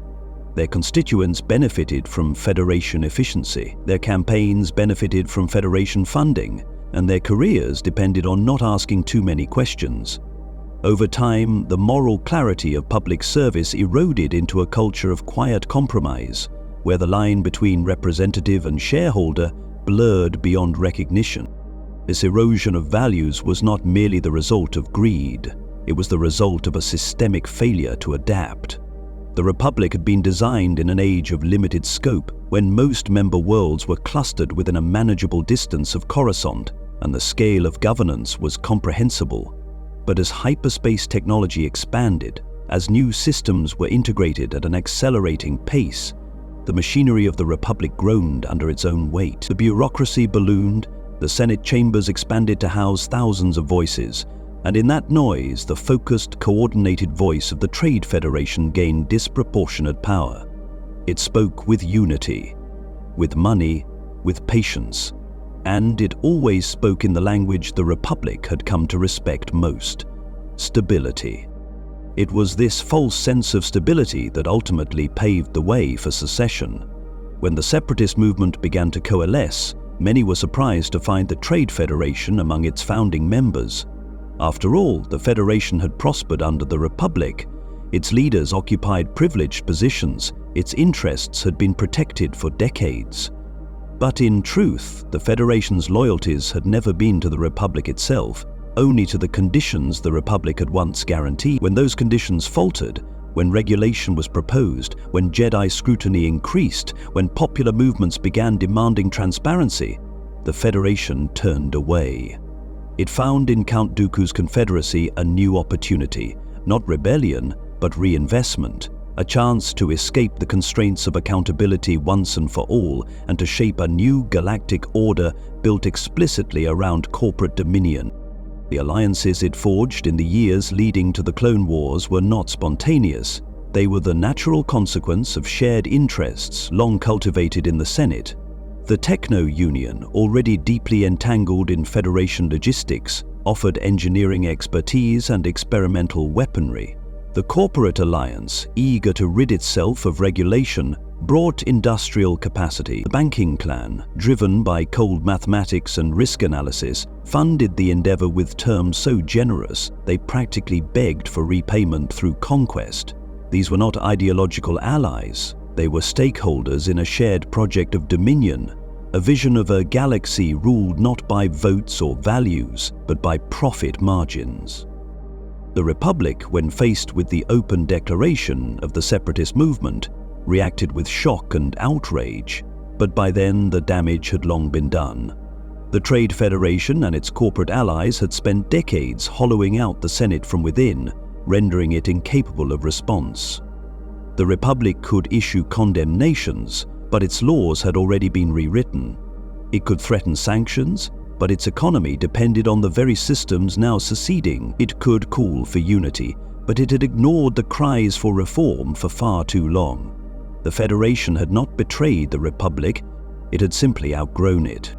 Speaker 1: Their constituents benefited from Federation efficiency, their campaigns benefited from Federation funding, and their careers depended on not asking too many questions. Over time, the moral clarity of public service eroded into a culture of quiet compromise, where the line between representative and shareholder blurred beyond recognition. This erosion of values was not merely the result of greed, it was the result of a systemic failure to adapt. The Republic had been designed in an age of limited scope, when most member worlds were clustered within a manageable distance of Coruscant, and the scale of governance was comprehensible. But as hyperspace technology expanded, as new systems were integrated at an accelerating pace, the machinery of the Republic groaned under its own weight. The bureaucracy ballooned, the Senate chambers expanded to house thousands of voices, and in that noise, the focused, coordinated voice of the Trade Federation gained disproportionate power. It spoke with unity, with money, with patience, and it always spoke in the language the Republic had come to respect most: stability. It was this false sense of stability that ultimately paved the way for secession. When the Separatist movement began to coalesce, many were surprised to find the Trade Federation among its founding members. After all, the Federation had prospered under the Republic. Its leaders occupied privileged positions, its interests had been protected for decades. But in truth, the Federation's loyalties had never been to the Republic itself, only to the conditions the Republic had once guaranteed. When those conditions faltered, when regulation was proposed, when Jedi scrutiny increased, when popular movements began demanding transparency, the Federation turned away. It found in Count Dooku's Confederacy a new opportunity, not rebellion, but reinvestment, a chance to escape the constraints of accountability once and for all, and to shape a new galactic order built explicitly around corporate dominion. The alliances it forged in the years leading to the Clone Wars were not spontaneous. They were the natural consequence of shared interests long cultivated in the Senate. The Techno-Union, already deeply entangled in Federation logistics, offered engineering expertise and experimental weaponry. The Corporate Alliance, eager to rid itself of regulation, brought industrial capacity. The banking clan, driven by cold mathematics and risk analysis, funded the endeavor with terms so generous they practically begged for repayment through conquest. These were not ideological allies. They were stakeholders in a shared project of dominion, a vision of a galaxy ruled not by votes or values, but by profit margins. The Republic, when faced with the open declaration of the Separatist movement, reacted with shock and outrage, but by then the damage had long been done. The Trade Federation and its corporate allies had spent decades hollowing out the Senate from within, rendering it incapable of response. The Republic could issue condemnations, but its laws had already been rewritten. It could threaten sanctions, but its economy depended on the very systems now seceding. It could call for unity, but it had ignored the cries for reform for far too long. The Federation had not betrayed the Republic, it had simply outgrown it.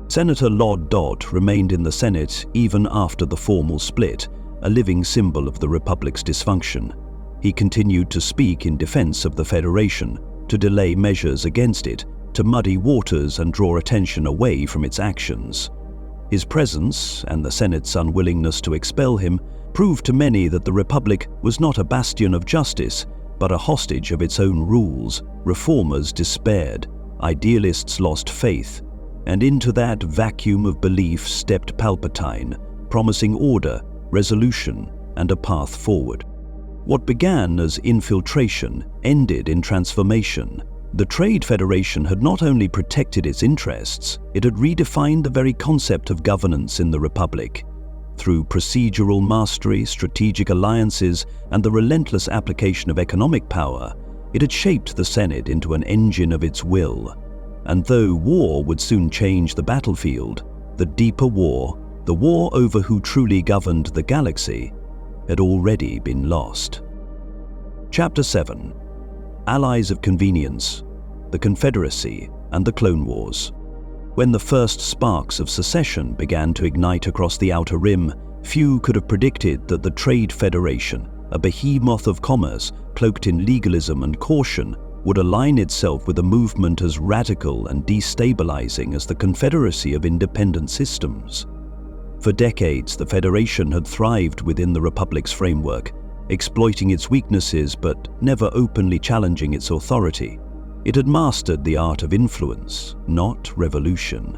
Speaker 1: Senator Lott remained in the Senate even after the formal split, a living symbol of the Republic's dysfunction. He continued to speak in defense of the Federation, to delay measures against it, to muddy waters and draw attention away from its actions. His presence, and the Senate's unwillingness to expel him, proved to many that the Republic was not a bastion of justice, but a hostage of its own rules. Reformers despaired, idealists lost faith, and into that vacuum of belief stepped Palpatine, promising order, resolution, and a path forward. What began as infiltration ended in transformation. The Trade Federation had not only protected its interests, it had redefined the very concept of governance in the Republic. Through procedural mastery, strategic alliances, and the relentless application of economic power, it had shaped the Senate into an engine of its will. And though war would soon change the battlefield, the deeper war, the war over who truly governed the galaxy, had already been lost. Chapter 7. Allies of Convenience, the Confederacy, and the Clone Wars. When the first sparks of secession began to ignite across the Outer Rim, few could have predicted that the Trade Federation, a behemoth of commerce cloaked in legalism and caution, would align itself with a movement as radical and destabilizing as the Confederacy of Independent Systems. For decades, the Federation had thrived within the Republic's framework, exploiting its weaknesses but never openly challenging its authority. It had mastered the art of influence, not revolution.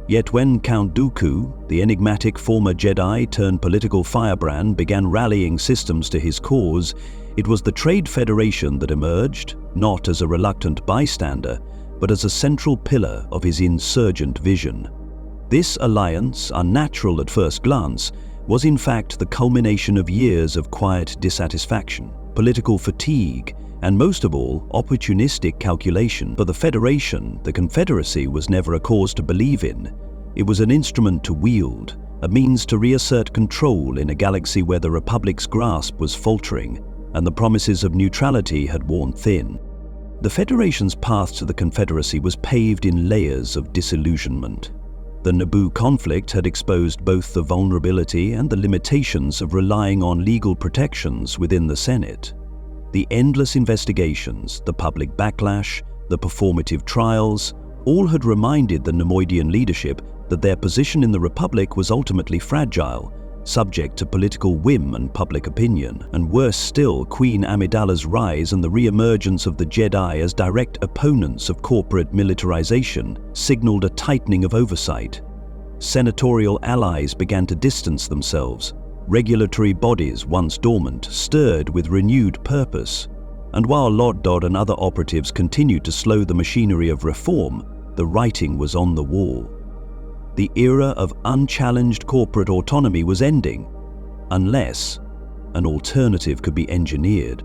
Speaker 1: Yet when Count Dooku, the enigmatic former Jedi turned political firebrand, began rallying systems to his cause, it was the Trade Federation that emerged, not as a reluctant bystander, but as a central pillar of his insurgent vision. This alliance, unnatural at first glance, was in fact the culmination of years of quiet dissatisfaction, political fatigue, and most of all, opportunistic calculation. For the Federation, the Confederacy was never a cause to believe in. It was an instrument to wield, a means to reassert control in a galaxy where the Republic's grasp was faltering, and the promises of neutrality had worn thin. The Federation's path to the Confederacy was paved in layers of disillusionment. The Naboo conflict had exposed both the vulnerability and the limitations of relying on legal protections within the Senate. The endless investigations, the public backlash, the performative trials, all had reminded the Neimoidian leadership that their position in the Republic was ultimately fragile, subject to political whim and public opinion. And worse still, Queen Amidala's rise and the re-emergence of the Jedi as direct opponents of corporate militarization signaled a tightening of oversight. Senatorial allies began to distance themselves. Regulatory bodies, once dormant, stirred with renewed purpose. And while Lott and other operatives continued to slow the machinery of reform, the writing was on the wall. The era of unchallenged corporate autonomy was ending, unless an alternative could be engineered.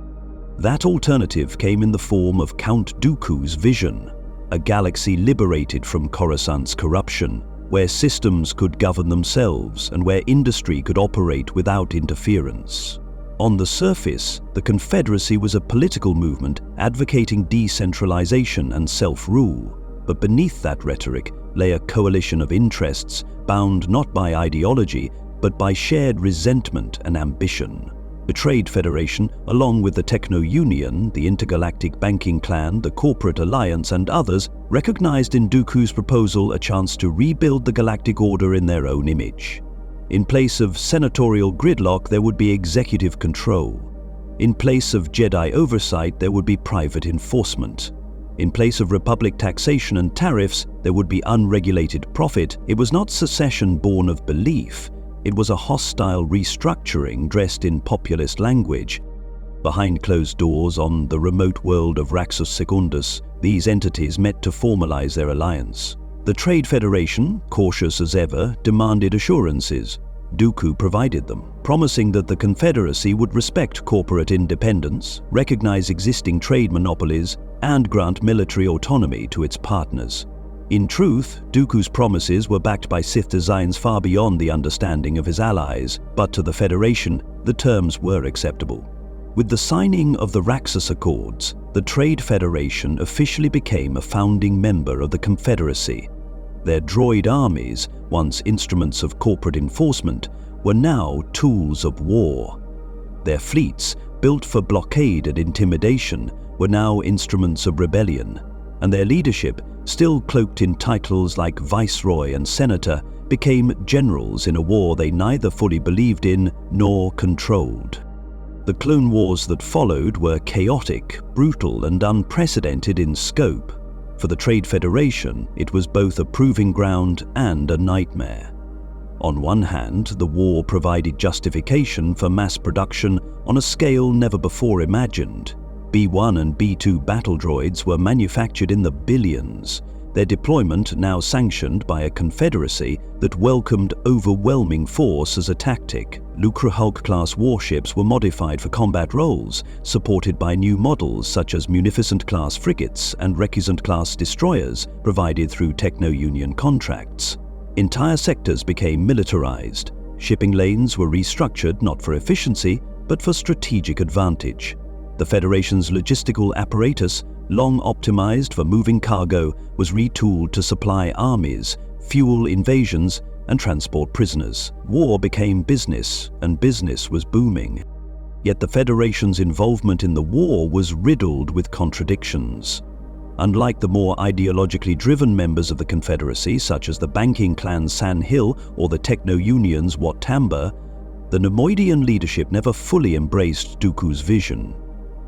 Speaker 1: That alternative came in the form of Count Dooku's vision, a galaxy liberated from Coruscant's corruption, where systems could govern themselves and where industry could operate without interference. On the surface, the Confederacy was a political movement advocating decentralization and self-rule, but beneath that rhetoric lay a coalition of interests bound not by ideology, but by shared resentment and ambition. The Trade Federation, along with the Techno-Union, the Intergalactic Banking Clan, the Corporate Alliance, and others, recognized in Dooku's proposal a chance to rebuild the galactic order in their own image. In place of senatorial gridlock, there would be executive control. In place of Jedi oversight, there would be private enforcement. In place of Republic taxation and tariffs, there would be unregulated profit. It was not secession born of belief. It was a hostile restructuring dressed in populist language. Behind closed doors on the remote world of Raxus Secundus, these entities met to formalize their alliance. The Trade Federation, cautious as ever, demanded assurances. Dooku provided them, promising that the Confederacy would respect corporate independence, recognize existing trade monopolies, and grant military autonomy to its partners. In truth, Dooku's promises were backed by Sith designs far beyond the understanding of his allies, but to the Federation, the terms were acceptable. With the signing of the Raxus Accords, the Trade Federation officially became a founding member of the Confederacy. Their droid armies, once instruments of corporate enforcement, were now tools of war. Their fleets, built for blockade and intimidation, were now instruments of rebellion, and their leadership, still cloaked in titles like Viceroy and Senator, became generals in a war they neither fully believed in nor controlled. The Clone Wars that followed were chaotic, brutal, and unprecedented in scope. For the Trade Federation, it was both a proving ground and a nightmare. On one hand, the war provided justification for mass production on a scale never before imagined. B-1 and B-2 battle droids were manufactured in the billions, their deployment now sanctioned by a confederacy that welcomed overwhelming force as a tactic. Lucre Hulk-class warships were modified for combat roles, supported by new models such as Munificent-class frigates and Recusant-class destroyers provided through Techno-Union contracts. Entire sectors became militarized. Shipping lanes were restructured not for efficiency, but for strategic advantage. The Federation's logistical apparatus, long optimized for moving cargo, was retooled to supply armies, fuel invasions, and transport prisoners. War became business, and business was booming. Yet the Federation's involvement in the war was riddled with contradictions. Unlike the more ideologically driven members of the Confederacy, such as the banking clan San Hill or the Techno-Union's Wat Tambor, the Neimoidian leadership never fully embraced Dooku's vision.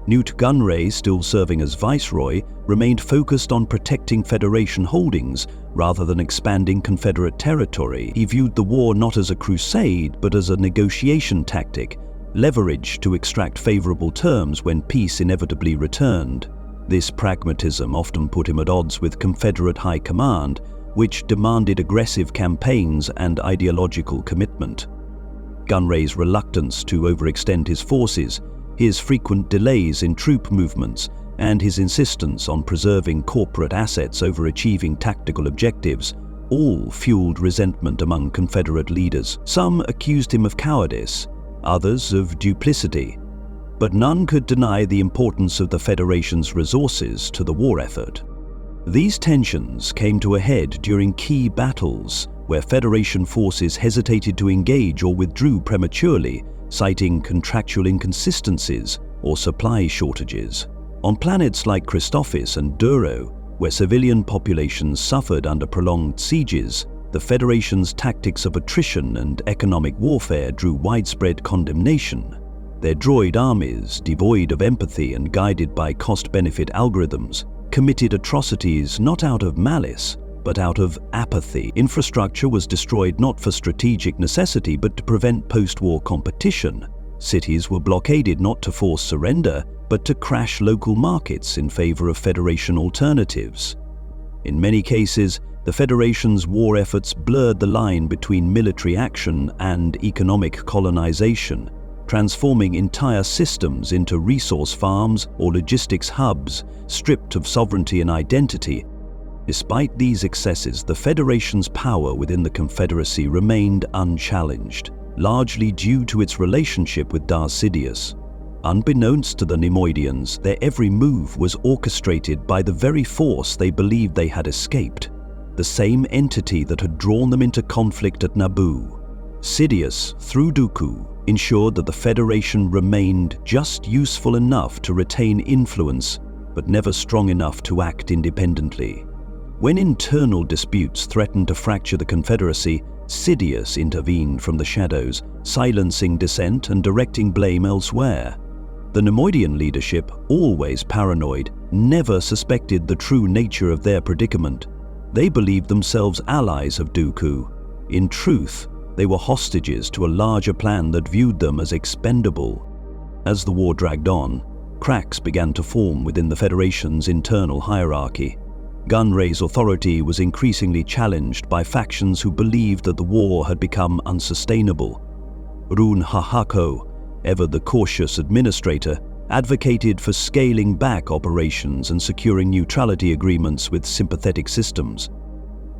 Speaker 1: Nute Gunray, still serving as Viceroy, remained focused on protecting Federation holdings rather than expanding Confederate territory. He viewed the war not as a crusade but as a negotiation tactic, leverage to extract favorable terms when peace inevitably returned. This pragmatism often put him at odds with Confederate High Command, which demanded aggressive campaigns and ideological commitment. Gunray's reluctance to overextend his forces, his frequent delays in troop movements, and his insistence on preserving corporate assets over achieving tactical objectives all fueled resentment among Confederate leaders. Some accused him of cowardice, others of duplicity, but none could deny the importance of the Federation's resources to the war effort. These tensions came to a head during key battles, where Federation forces hesitated to engage or withdrew prematurely, citing contractual inconsistencies or supply shortages. On planets like Christophsis and Duro, where civilian populations suffered under prolonged sieges, the Federation's tactics of attrition and economic warfare drew widespread condemnation. Their droid armies, devoid of empathy and guided by cost-benefit algorithms, committed atrocities not out of malice, but out of apathy. Infrastructure was destroyed not for strategic necessity but to prevent post-war competition. Cities were blockaded not to force surrender, but to crash local markets in favor of Federation alternatives. In many cases, the Federation's war efforts blurred the line between military action and economic colonization, transforming entire systems into resource farms or logistics hubs, stripped of sovereignty and identity. Despite these excesses, the Federation's power within the Confederacy remained unchallenged, largely due to its relationship with Darth Sidious. Unbeknownst to the Neimoidians, their every move was orchestrated by the very force they believed they had escaped, the same entity that had drawn them into conflict at Naboo. Sidious, through Dooku, ensured that the Federation remained just useful enough to retain influence, but never strong enough to act independently. When internal disputes threatened to fracture the Confederacy, Sidious intervened from the shadows, silencing dissent and directing blame elsewhere. The Neimoidian leadership, always paranoid, never suspected the true nature of their predicament. They believed themselves allies of Dooku. In truth, they were hostages to a larger plan that viewed them as expendable. As the war dragged on, cracks began to form within the Federation's internal hierarchy. Gunray's authority was increasingly challenged by factions who believed that the war had become unsustainable. Rune Hahako, ever the cautious administrator, advocated for scaling back operations and securing neutrality agreements with sympathetic systems.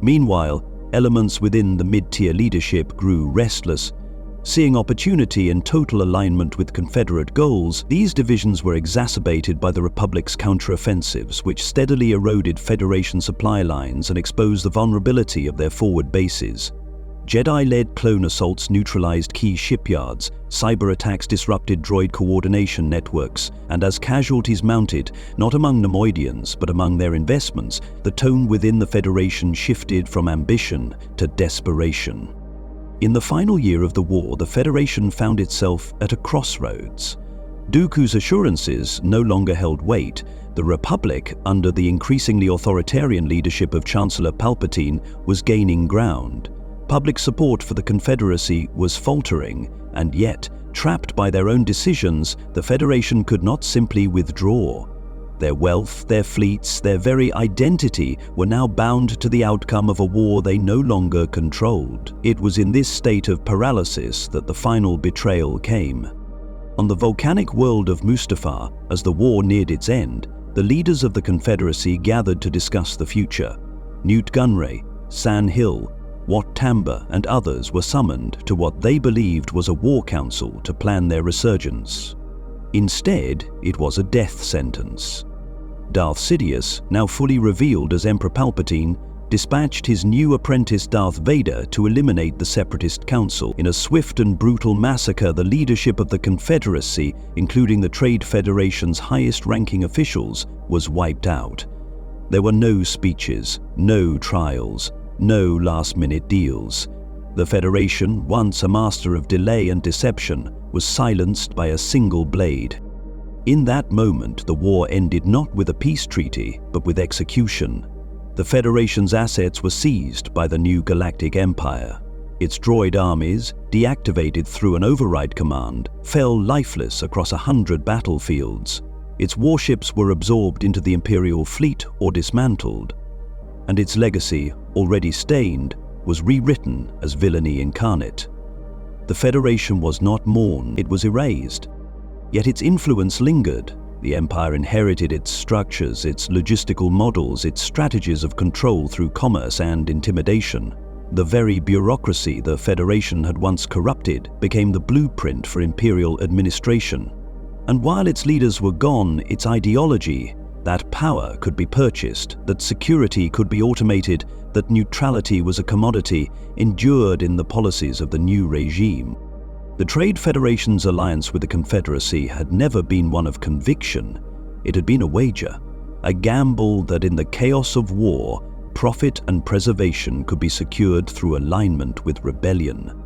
Speaker 1: Meanwhile, elements within the mid-tier leadership grew restless. Seeing opportunity in total alignment with Confederate goals, these divisions were exacerbated by the Republic's counteroffensives, which steadily eroded Federation supply lines and exposed the vulnerability of their forward bases. Jedi-led clone assaults neutralized key shipyards, cyber attacks disrupted droid coordination networks, and as casualties mounted, not among Neimoidians but among their investments, the tone within the Federation shifted from ambition to desperation. In the final year of the war, the Federation found itself at a crossroads. Dooku's assurances no longer held weight. The Republic, under the increasingly authoritarian leadership of Chancellor Palpatine, was gaining ground. Public support for the Confederacy was faltering, and yet, trapped by their own decisions, the Federation could not simply withdraw. Their wealth, their fleets, their very identity were now bound to the outcome of a war they no longer controlled. It was in this state of paralysis that the final betrayal came. On the volcanic world of Mustafar, as the war neared its end, the leaders of the Confederacy gathered to discuss the future. Nute Gunray, San Hill, Wat Tambor, and others were summoned to what they believed was a war council to plan their resurgence. Instead, it was a death sentence. Darth Sidious, now fully revealed as Emperor Palpatine, dispatched his new apprentice Darth Vader to eliminate the Separatist Council. In a swift and brutal massacre, the leadership of the Confederacy, including the Trade Federation's highest-ranking officials, was wiped out. There were no speeches, no trials, no last-minute deals. The Federation, once a master of delay and deception, was silenced by a single blade. In that moment, the war ended not with a peace treaty, but with execution. The Federation's assets were seized by the new Galactic Empire. Its droid armies, deactivated through an override command, fell lifeless across 100 battlefields. Its warships were absorbed into the Imperial fleet or dismantled, and its legacy, already stained, was rewritten as villainy incarnate. The Federation was not mourned, it was erased. Yet its influence lingered. The Empire inherited its structures, its logistical models, its strategies of control through commerce and intimidation. The very bureaucracy the Federation had once corrupted became the blueprint for imperial administration. And while its leaders were gone, its ideology, that power could be purchased, that security could be automated, that neutrality was a commodity, endured in the policies of the new regime. The Trade Federation's alliance with the Confederacy had never been one of conviction. It had been a wager, a gamble that in the chaos of war, profit and preservation could be secured through alignment with rebellion.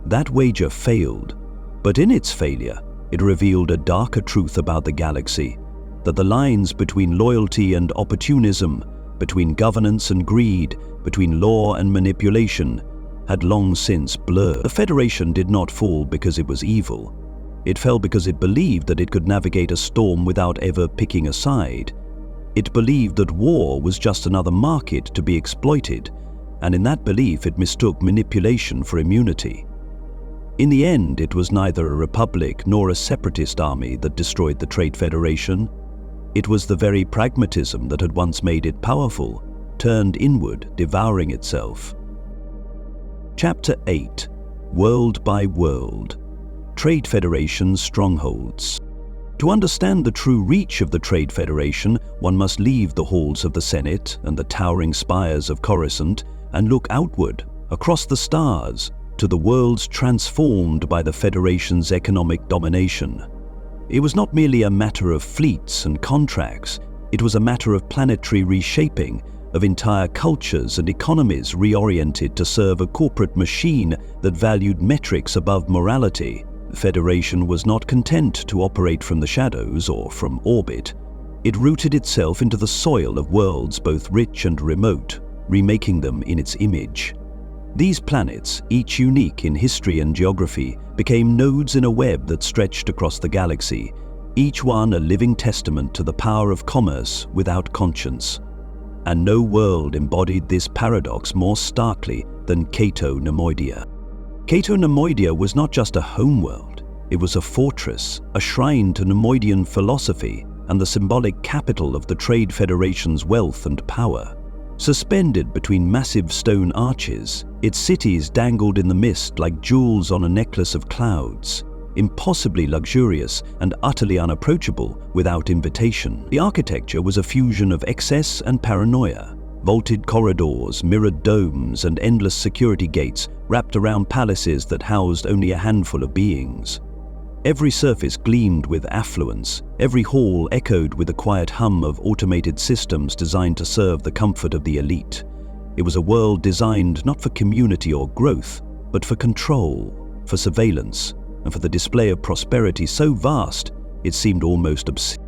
Speaker 1: That wager failed, but in its failure, it revealed a darker truth about the galaxy, that the lines between loyalty and opportunism, between governance and greed, between law and manipulation, had long since blurred. The Federation did not fall because it was evil. It fell because it believed that it could navigate a storm without ever picking a side. It believed that war was just another market to be exploited, and in that belief it mistook manipulation for immunity. In the end, it was neither a republic nor a separatist army that destroyed the Trade Federation. It was the very pragmatism that had once made it powerful, turned inward, devouring itself. Chapter 8. World by World. Trade Federation's Strongholds. To understand the true reach of the Trade Federation, one must leave the halls of the Senate and the towering spires of Coruscant and look outward, across the stars, to the worlds transformed by the Federation's economic domination. It was not merely a matter of fleets and contracts, it was a matter of planetary reshaping, of entire cultures and economies reoriented to serve a corporate machine that valued metrics above morality. The Federation was not content to operate from the shadows or from orbit. It rooted itself into the soil of worlds both rich and remote, remaking them in its image. These planets, each unique in history and geography, became nodes in a web that stretched across the galaxy, each one a living testament to the power of commerce without conscience. And no world embodied this paradox more starkly than Cato Neimoidia. Cato Neimoidia was not just a homeworld, it was a fortress, a shrine to Neimoidian philosophy, and the symbolic capital of the Trade Federation's wealth and power. Suspended between massive stone arches, its cities dangled in the mist like jewels on a necklace of clouds, impossibly luxurious and utterly unapproachable without invitation. The architecture was a fusion of excess and paranoia. Vaulted corridors, mirrored domes, and endless security gates wrapped around palaces that housed only a handful of beings. Every surface gleamed with affluence, every hall echoed with the quiet hum of automated systems designed to serve the comfort of the elite. It was a world designed not for community or growth, but for control, for surveillance, and for the display of prosperity so vast it seemed almost obscene.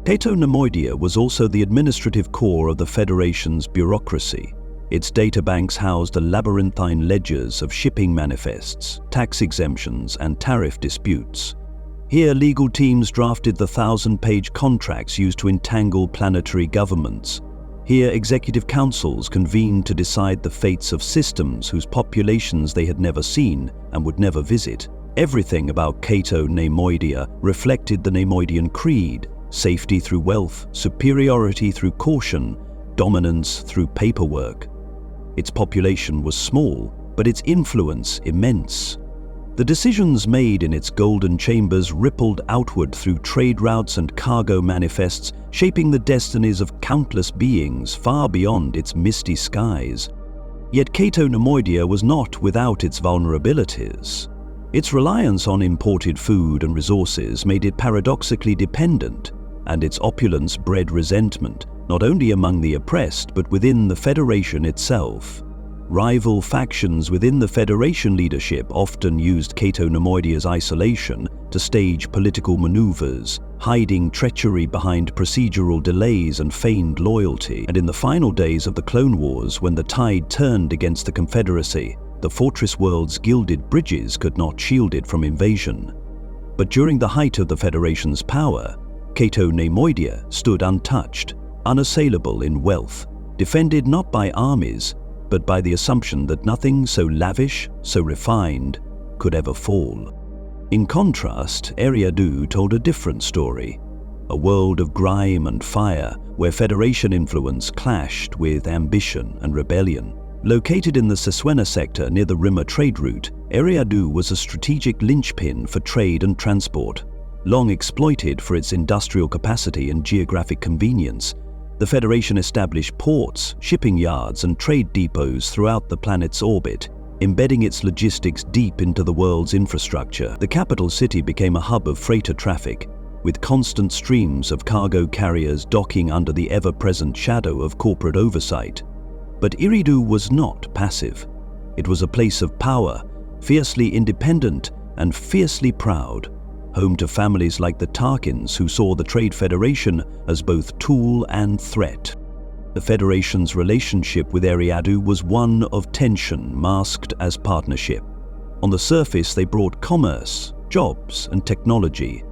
Speaker 1: Cato Neimoidia was also the administrative core of the Federation's bureaucracy. Its databanks housed the labyrinthine ledgers of shipping manifests, tax exemptions, and tariff disputes. Here, legal teams drafted the 1,000-page contracts used to entangle planetary governments. Here, executive councils convened to decide the fates of systems whose populations they had never seen and would never visit. Everything about Cato Neimoidia reflected the Neimoidian creed: safety through wealth, superiority through caution, dominance through paperwork. Its population was small, but its influence immense. The decisions made in its golden chambers rippled outward through trade routes and cargo manifests, shaping the destinies of countless beings far beyond its misty skies. Yet Cato Neimoidia was not without its vulnerabilities. Its reliance on imported food and resources made it paradoxically dependent, and its opulence bred resentment, not only among the oppressed but within the Federation itself. Rival factions within the Federation leadership often used Cato Neimoidia's isolation to stage political maneuvers, hiding treachery behind procedural delays and feigned loyalty. And in the final days of the Clone Wars, when the tide turned against the Confederacy, the fortress world's gilded bridges could not shield it from invasion. But during the height of the Federation's power, Cato Neimoidia stood untouched, unassailable in wealth, defended not by armies, but by the assumption that nothing so lavish, so refined, could ever fall. In contrast, Eriadu told a different story, a world of grime and fire where Federation influence clashed with ambition and rebellion. Located in the Seswena sector near the Rimmer trade route, Eriadu was a strategic linchpin for trade and transport. Long exploited for its industrial capacity and geographic convenience, the Federation established ports, shipping yards, and trade depots throughout the planet's orbit, embedding its logistics deep into the world's infrastructure. The capital city became a hub of freighter traffic, with constant streams of cargo carriers docking under the ever-present shadow of corporate oversight. But Eriadu was not passive. It was a place of power, fiercely independent and fiercely proud, home to families like the Tarkins who saw the Trade Federation as both tool and threat. The Federation's relationship with Eriadu was one of tension masked as partnership. On the surface, they brought commerce, jobs, and technology.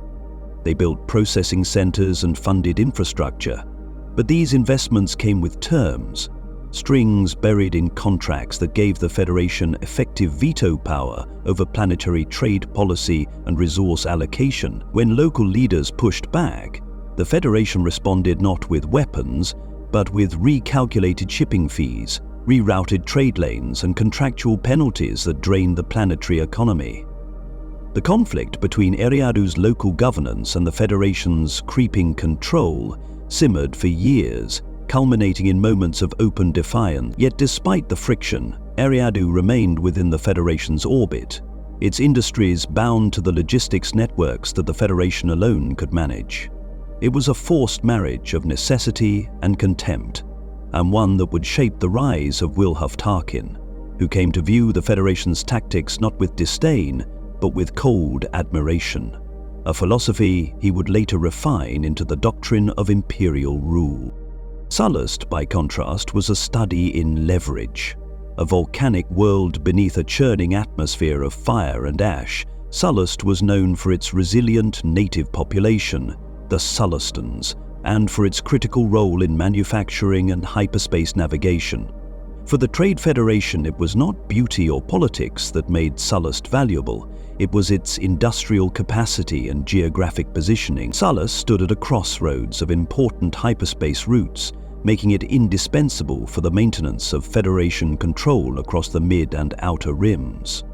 Speaker 1: They built processing centers and funded infrastructure. But these investments came with terms, strings buried in contracts that gave the Federation effective veto power over planetary trade policy and resource allocation. When local leaders pushed back, the Federation responded not with weapons, but with recalculated shipping fees, rerouted trade lanes, and contractual penalties that drained the planetary economy. The conflict between Eriadu's local governance and the Federation's creeping control simmered for years, culminating in moments of open defiance. Yet despite the friction, Eriadu remained within the Federation's orbit, its industries bound to the logistics networks that the Federation alone could manage. It was a forced marriage of necessity and contempt, and one that would shape the rise of Wilhuff Tarkin, who came to view the Federation's tactics not with disdain, but with cold admiration, a philosophy he would later refine into the doctrine of imperial rule. Sullust, by contrast, was a study in leverage. A volcanic world beneath a churning atmosphere of fire and ash, Sullust was known for its resilient native population, the Sullustans, and for its critical role in manufacturing and hyperspace navigation. For the Trade Federation, it was not beauty or politics that made Sullust valuable. It was its industrial capacity and geographic positioning. Sullust stood at a crossroads of important hyperspace routes, making it indispensable for the maintenance of Federation control across the mid and outer rims.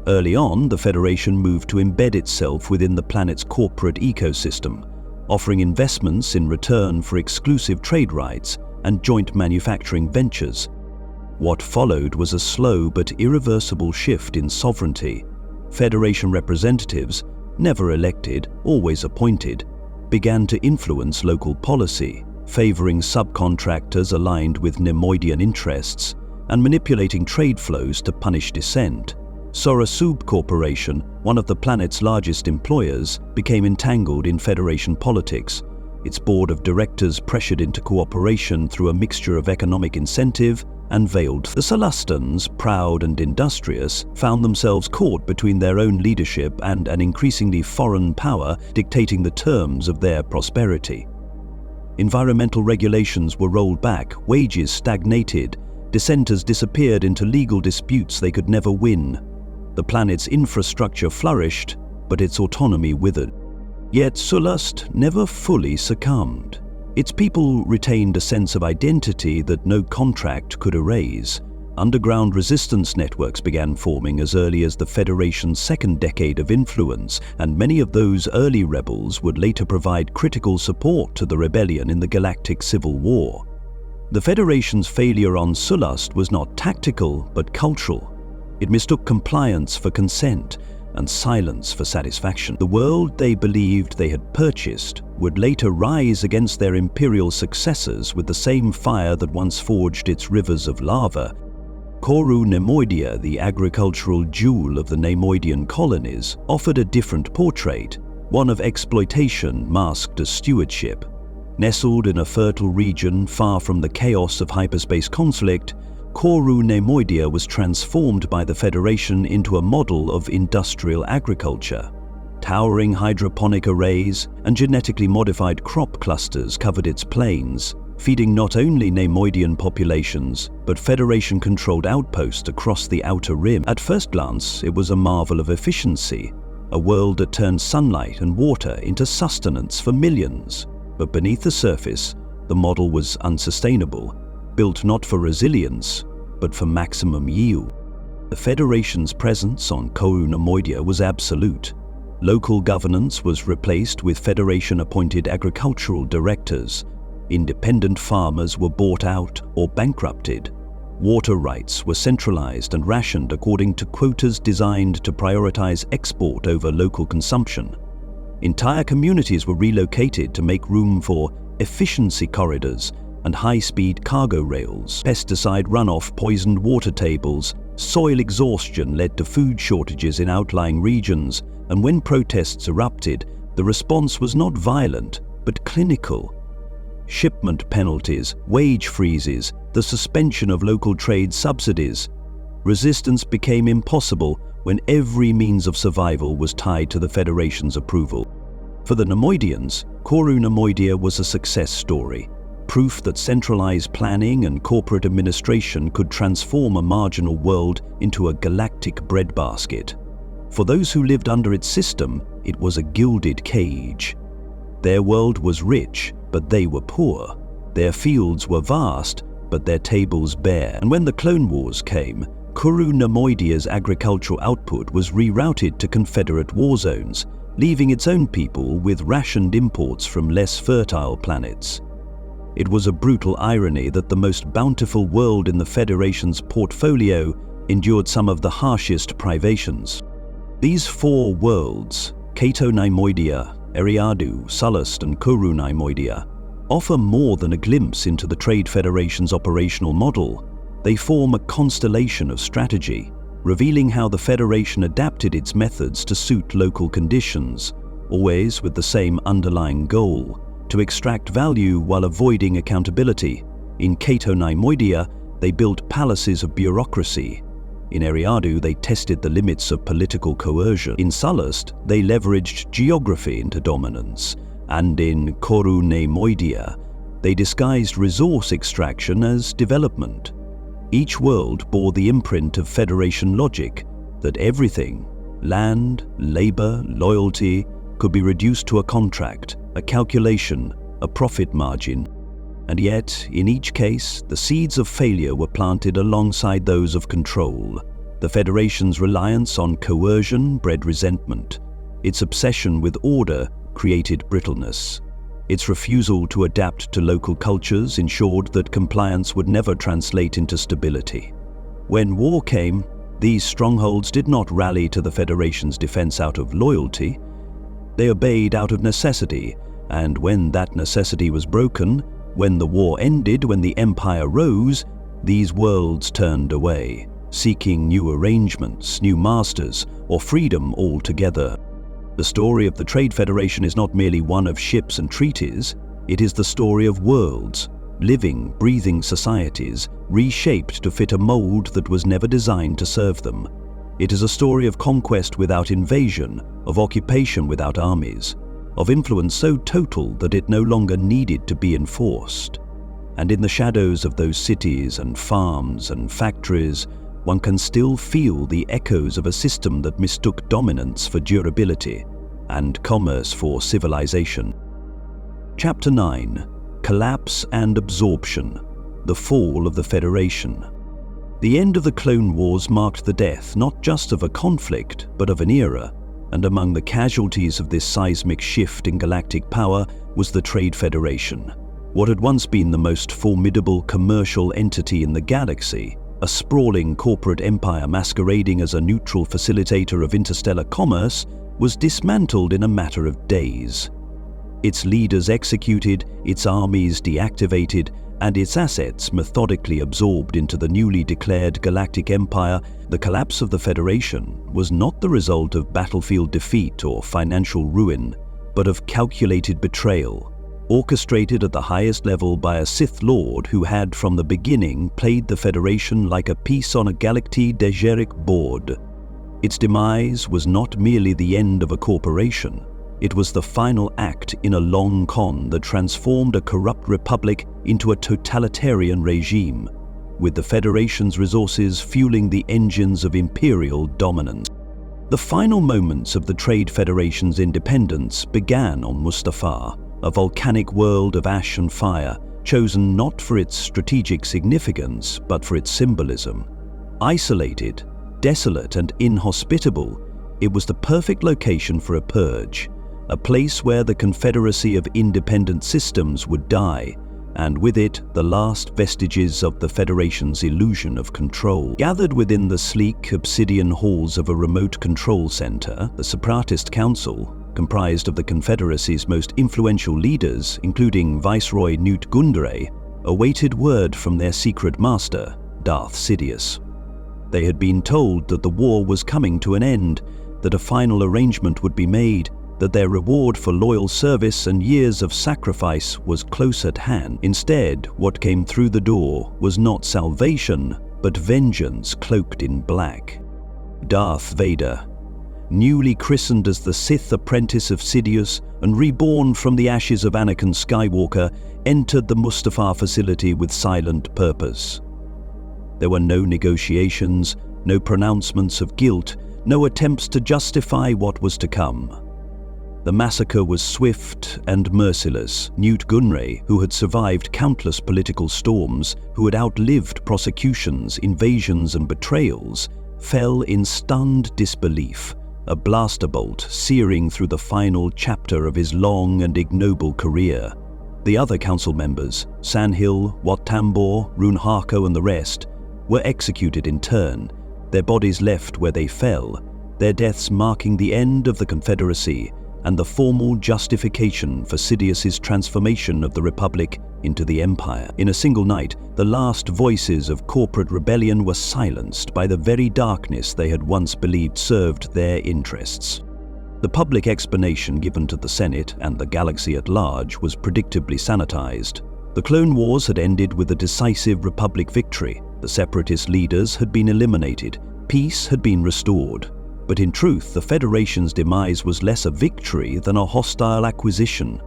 Speaker 1: Early on, the Federation moved to embed itself within the planet's corporate ecosystem, offering investments in return for exclusive trade rights and joint manufacturing ventures. What followed was a slow but irreversible shift in sovereignty. Federation representatives, never elected, always appointed, began to influence local policy, favoring subcontractors aligned with Neimoidian interests and manipulating trade flows to punish dissent. Sorasub Corporation, one of the planet's largest employers, became entangled in Federation politics. Its board of directors pressured into cooperation through a mixture of economic incentive and veiled. The Solastans, proud and industrious, found themselves caught between their own leadership and an increasingly foreign power dictating the terms of their prosperity. Environmental regulations were rolled back, wages stagnated, dissenters disappeared into legal disputes they could never win. The planet's infrastructure flourished, but its autonomy withered. Yet Sullust never fully succumbed. Its people retained a sense of identity that no contract could erase. Underground resistance networks began forming as early as the Federation's second decade of influence, and many of those early rebels would later provide critical support to the rebellion in the Galactic Civil War. The Federation's failure on Sullust was not tactical, but cultural. It mistook compliance for consent and silence for satisfaction. The world they believed they had purchased would later rise against their imperial successors with the same fire that once forged its rivers of lava. Cato Neimoidia, the agricultural jewel of the Neimoidian colonies, offered a different portrait, one of exploitation masked as stewardship. Nestled in a fertile region far from the chaos of hyperspace conflict, Cato Neimoidia was transformed by the Federation into a model of industrial agriculture. Towering hydroponic arrays and genetically modified crop clusters covered its plains, feeding not only Neimoidian populations, but Federation-controlled outposts across the outer rim. At first glance, it was a marvel of efficiency, a world that turned sunlight and water into sustenance for millions. But beneath the surface, the model was unsustainable, built not for resilience, but for maximum yield. The Federation's presence on Cato Neimoidia was absolute. Local governance was replaced with Federation-appointed agricultural directors. Independent farmers were bought out or bankrupted. Water rights were centralized and rationed according to quotas designed to prioritize export over local consumption. Entire communities were relocated to make room for efficiency corridors and high-speed cargo rails. Pesticide runoff poisoned water tables, soil exhaustion led to food shortages in outlying regions, and when protests erupted, the response was not violent, but clinical. Shipment penalties, wage freezes, the suspension of local trade subsidies. Resistance became impossible when every means of survival was tied to the Federation's approval. For the Neimoidians, Cato Neimoidia was a success story. Proof that centralized planning and corporate administration could transform a marginal world into a galactic breadbasket. For those who lived under its system, it was a gilded cage. Their world was rich, but they were poor. Their fields were vast, but their tables bare. And when the Clone Wars came, Cato Neimoidia's agricultural output was rerouted to Confederate war zones, leaving its own people with rationed imports from less fertile planets. It was a brutal irony that the most bountiful world in the Federation's portfolio endured some of the harshest privations. These four worlds, Cato Neimoidia, Eriadu, Sullust, and Cato Neimoidia, offer more than a glimpse into the Trade Federation's operational model. They form a constellation of strategy, revealing how the Federation adapted its methods to suit local conditions, always with the same underlying goal: to extract value while avoiding accountability. In Cato Neimoidia, they built palaces of bureaucracy. In Eriadu, they tested the limits of political coercion. In Sullust, they leveraged geography into dominance. And in Cato Neimoidia, they disguised resource extraction as development. Each world bore the imprint of Federation logic that everything, land, labor, loyalty, could be reduced to a contract, a calculation, a profit margin. And yet, in each case, the seeds of failure were planted alongside those of control. The Federation's reliance on coercion bred resentment. Its obsession with order created brittleness. Its refusal to adapt to local cultures ensured that compliance would never translate into stability. When war came, these strongholds did not rally to the Federation's defense out of loyalty. They obeyed out of necessity, and when that necessity was broken, when the war ended, when the Empire rose, these worlds turned away, seeking new arrangements, new masters, or freedom altogether. The story of the Trade Federation is not merely one of ships and treaties, it is the story of worlds, living, breathing societies, reshaped to fit a mold that was never designed to serve them. It is a story of conquest without invasion, of occupation without armies, of influence so total that it no longer needed to be enforced. And in the shadows of those cities and farms and factories, one can still feel the echoes of a system that mistook dominance for durability and commerce for civilization. Chapter 9. Collapse and Absorption. The Fall of the Federation. The end of the Clone Wars marked the death not just of a conflict, but of an era, and among the casualties of this seismic shift in galactic power was the Trade Federation. What had once been the most formidable commercial entity in the galaxy, a sprawling corporate empire masquerading as a neutral facilitator of interstellar commerce, was dismantled in a matter of days. Its leaders executed, its armies deactivated, and its assets methodically absorbed into the newly declared Galactic Empire. The collapse of the Federation was not the result of battlefield defeat or financial ruin, but of calculated betrayal, orchestrated at the highest level by a Sith Lord who had from the beginning played the Federation like a piece on a Galactic Degeric board. Its demise was not merely the end of a corporation, it was the final act in a long con that transformed a corrupt republic into a totalitarian regime, with the Federation's resources fueling the engines of imperial dominance. The final moments of the Trade Federation's independence began on Mustafar, a volcanic world of ash and fire, chosen not for its strategic significance, but for its symbolism. Isolated, desolate, and inhospitable, it was the perfect location for a purge, a place where the confederacy of independent systems would die, and with it the last vestiges of the Federation's illusion of control. Gathered within the sleek obsidian halls of a remote control center, the Separatist Council, comprised of the Confederacy's most influential leaders, including Viceroy Nute Gunray, awaited word from their secret master, Darth Sidious. They had been told that the war was coming to an end, that a final arrangement would be made, that their reward for loyal service and years of sacrifice was close at hand. Instead, what came through the door was not salvation, but vengeance cloaked in black. Darth Vader, newly christened as the Sith apprentice of Sidious and reborn from the ashes of Anakin Skywalker, entered the Mustafar facility with silent purpose. There were no negotiations, no pronouncements of guilt, no attempts to justify what was to come. The massacre was swift and merciless. Nute Gunray, who had survived countless political storms, who had outlived prosecutions, invasions, and betrayals, fell in stunned disbelief, a blaster bolt searing through the final chapter of his long and ignoble career. The other council members, Sanhil, Wat Tambor, Rune Harko, and the rest, were executed in turn, their bodies left where they fell, their deaths marking the end of the Confederacy and the formal justification for Sidious's transformation of the Republic into the Empire. In a single night, the last voices of corporate rebellion were silenced by the very darkness they had once believed served their interests. The public explanation given to the Senate and the galaxy at large was predictably sanitized. The Clone Wars had ended with a decisive Republic victory. The Separatist leaders had been eliminated. Peace had been restored. But in truth, the Federation's demise was less a victory than a hostile acquisition.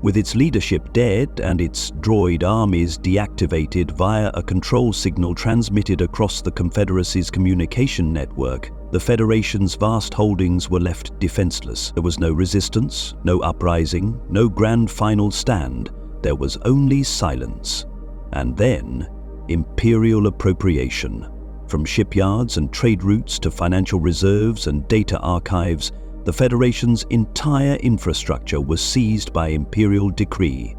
Speaker 1: With its leadership dead and its droid armies deactivated via a control signal transmitted across the Confederacy's communication network, the Federation's vast holdings were left defenseless. There was no resistance, no uprising, no grand final stand. there was only silence. And then, imperial appropriation. From shipyards and trade routes to financial reserves and data archives, the Federation's entire infrastructure was seized by imperial decree.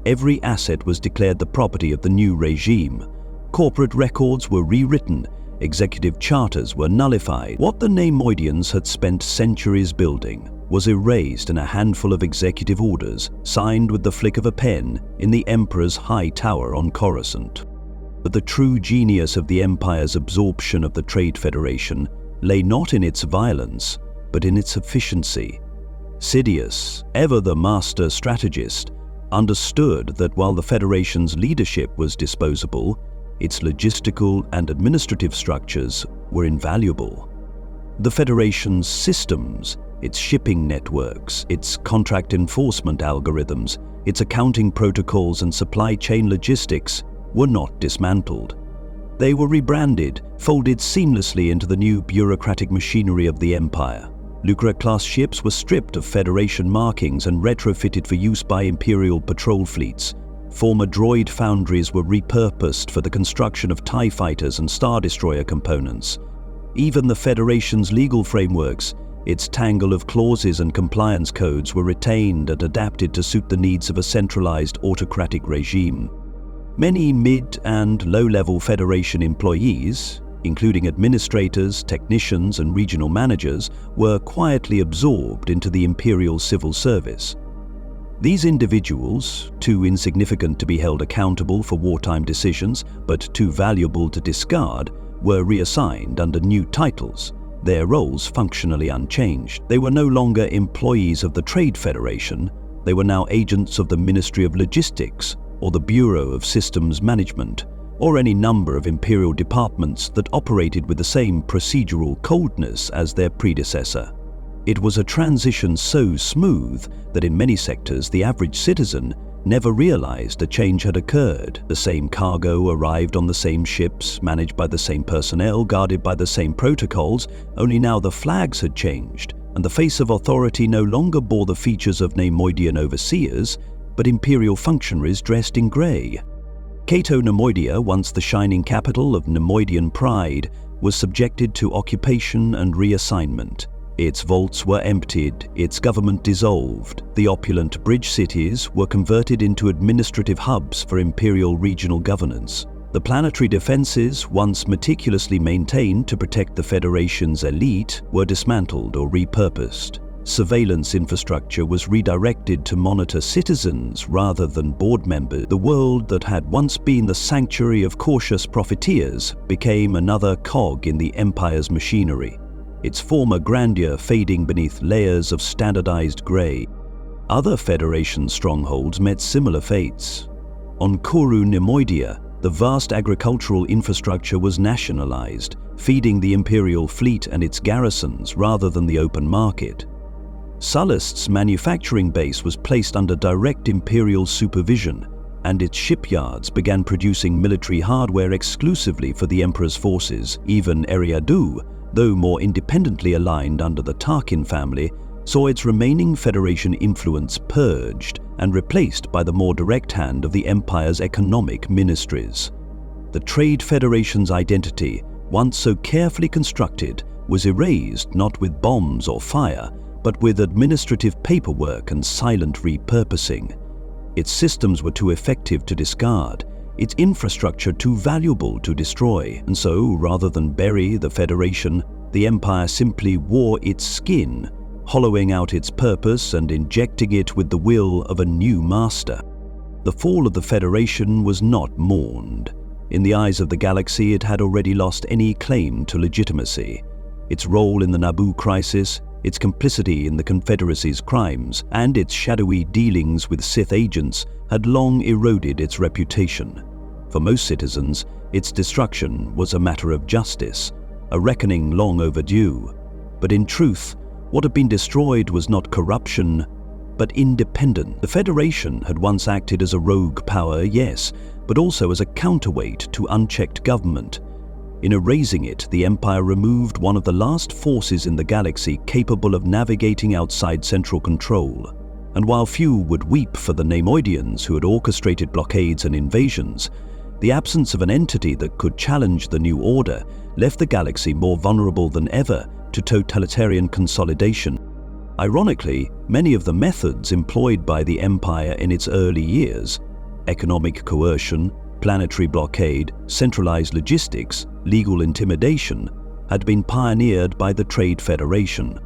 Speaker 1: Every asset was declared the property of the new regime. Corporate records were rewritten, executive charters were nullified. What the Neimoidians had spent centuries building was erased in a handful of executive orders, signed with the flick of a pen in the Emperor's high tower on Coruscant. But the true genius of the Empire's absorption of the Trade Federation lay not in its violence, but in its efficiency. Sidious, ever the master strategist, understood that while the Federation's leadership was disposable, its logistical and administrative structures were invaluable. The Federation's systems, its shipping networks, its contract enforcement algorithms, its accounting protocols and supply chain logistics were not dismantled. They were rebranded, folded seamlessly into the new bureaucratic machinery of the Empire. Lucra-class ships were stripped of Federation markings and retrofitted for use by Imperial patrol fleets. Former Droid foundries were repurposed for the construction of TIE fighters and Star Destroyer components. Even the Federation's legal frameworks, its tangle of clauses and compliance codes, were retained and adapted to suit the needs of a centralized autocratic regime. Many mid- and low-level Federation employees, including administrators, technicians, and regional managers, were quietly absorbed into the Imperial civil service. These individuals, too insignificant to be held accountable for wartime decisions, but too valuable to discard, were reassigned under new titles, their roles functionally unchanged. They were no longer employees of the Trade Federation, they were now agents of the Ministry of Logistics, or the Bureau of Systems Management, or any number of imperial departments that operated with the same procedural coldness as their predecessor. It was a transition so smooth that in many sectors the average citizen never realized a change had occurred. The same cargo arrived on the same ships, managed by the same personnel, guarded by the same protocols, only now the flags had changed, and the face of authority no longer bore the features of Neimoidian overseers, but imperial functionaries dressed in grey. Cato Neimoidia, once the shining capital of Neimoidian pride, was subjected to occupation and reassignment. Its vaults were emptied, its government dissolved. The opulent bridge cities were converted into administrative hubs for imperial regional governance. The planetary defenses, once meticulously maintained to protect the Federation's elite, were dismantled or repurposed. Surveillance infrastructure was redirected to monitor citizens rather than board members. The world that had once been the sanctuary of cautious profiteers became another cog in the Empire's machinery, its former grandeur fading beneath layers of standardized grey. Other Federation strongholds met similar fates. On Koru Neimoidia, the vast agricultural infrastructure was nationalized, feeding the Imperial fleet and its garrisons rather than the open market. Sullust's manufacturing base was placed under direct Imperial supervision, and its shipyards began producing military hardware exclusively for the Emperor's forces. Even Eriadu, though more independently aligned under the Tarkin family, saw its remaining Federation influence purged and replaced by the more direct hand of the Empire's economic ministries. The Trade Federation's identity, once so carefully constructed, was erased not with bombs or fire, but with administrative paperwork and silent repurposing. Its systems were too effective to discard, its infrastructure too valuable to destroy, and so, rather than bury the Federation, the Empire simply wore its skin, hollowing out its purpose and injecting it with the will of a new master. The fall of the Federation was not mourned. In the eyes of the galaxy, it had already lost any claim to legitimacy. Its role in the Naboo crisis, its complicity in the Confederacy's crimes, and its shadowy dealings with Sith agents had long eroded its reputation. For most citizens, its destruction was a matter of justice, a reckoning long overdue. But in truth, what had been destroyed was not corruption, but independence. The Federation had once acted as a rogue power, yes, but also as a counterweight to unchecked government. In erasing it, the Empire removed one of the last forces in the galaxy capable of navigating outside central control. And while few would weep for the Neimoidians who had orchestrated blockades and invasions, the absence of an entity that could challenge the new order left the galaxy more vulnerable than ever to totalitarian consolidation. Ironically, many of the methods employed by the Empire in its early years — economic coercion, planetary blockade, centralized logistics, legal intimidation — had been pioneered by the Trade Federation.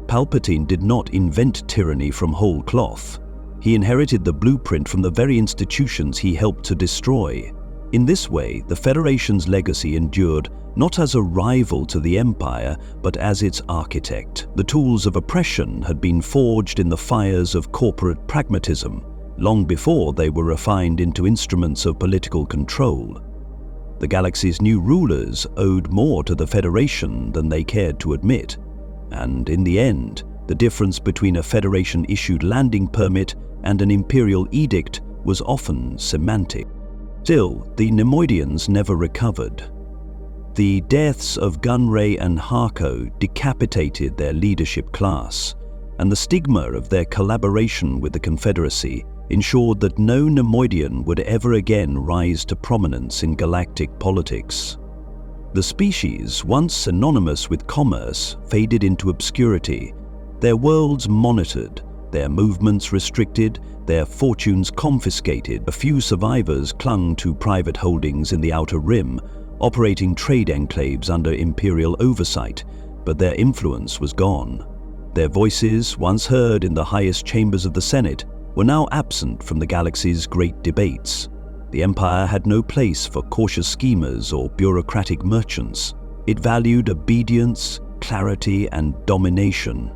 Speaker 1: Palpatine did not invent tyranny from whole cloth. He inherited the blueprint from the very institutions he helped to destroy. In this way, the Federation's legacy endured not as a rival to the Empire, but as its architect. The tools of oppression had been forged in the fires of corporate pragmatism, long before they were refined into instruments of political control. The galaxy's new rulers owed more to the Federation than they cared to admit, and in the end, the difference between a Federation-issued landing permit and an Imperial edict was often semantic. Still, the Neimoidians never recovered. The deaths of Gunray and Harko decapitated their leadership class, and the stigma of their collaboration with the Confederacy ensured that no Neimoidian would ever again rise to prominence in galactic politics. The species, once synonymous with commerce, faded into obscurity, their worlds monitored, their movements restricted, their fortunes confiscated. A few survivors clung to private holdings in the Outer Rim, operating trade enclaves under Imperial oversight, but their influence was gone. Their voices, once heard in the highest chambers of the Senate, were now absent from the galaxy's great debates. The Empire had no place for cautious schemers or bureaucratic merchants. It valued obedience, clarity, and domination.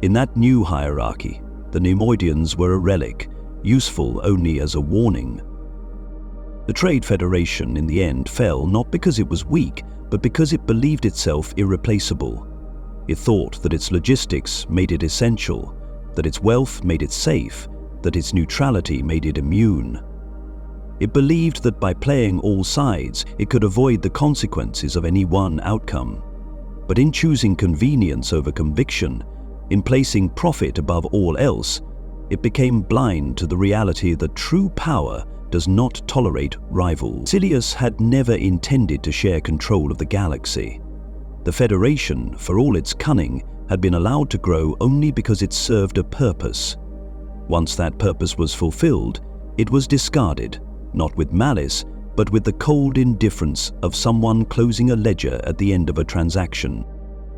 Speaker 1: In that new hierarchy, the Neimoidians were a relic, useful only as a warning. The Trade Federation in the end fell not because it was weak, but because it believed itself irreplaceable. It thought that its logistics made it essential, that its wealth made it safe, that its neutrality made it immune. It believed that by playing all sides, it could avoid the consequences of any one outcome. But in choosing convenience over conviction, in placing profit above all else, it became blind to the reality that true power does not tolerate rivals. Sidious had never intended to share control of the galaxy. The Federation, for all its cunning, had been allowed to grow only because it served a purpose. Once that purpose was fulfilled, it was discarded, not with malice, but with the cold indifference of someone closing a ledger at the end of a transaction.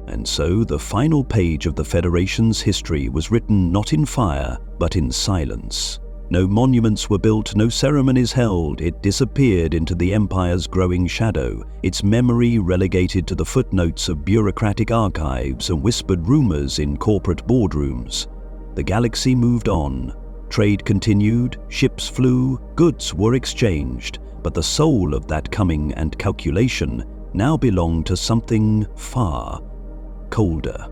Speaker 1: And so the final page of the Federation's history was written not in fire, but in silence. No monuments were built, no ceremonies held. It disappeared into the Empire's growing shadow, its memory relegated to the footnotes of bureaucratic archives and whispered rumors in corporate boardrooms. The galaxy moved on. Trade continued, ships flew, goods were exchanged, but the soul of that coming and calculation now belonged to something far colder.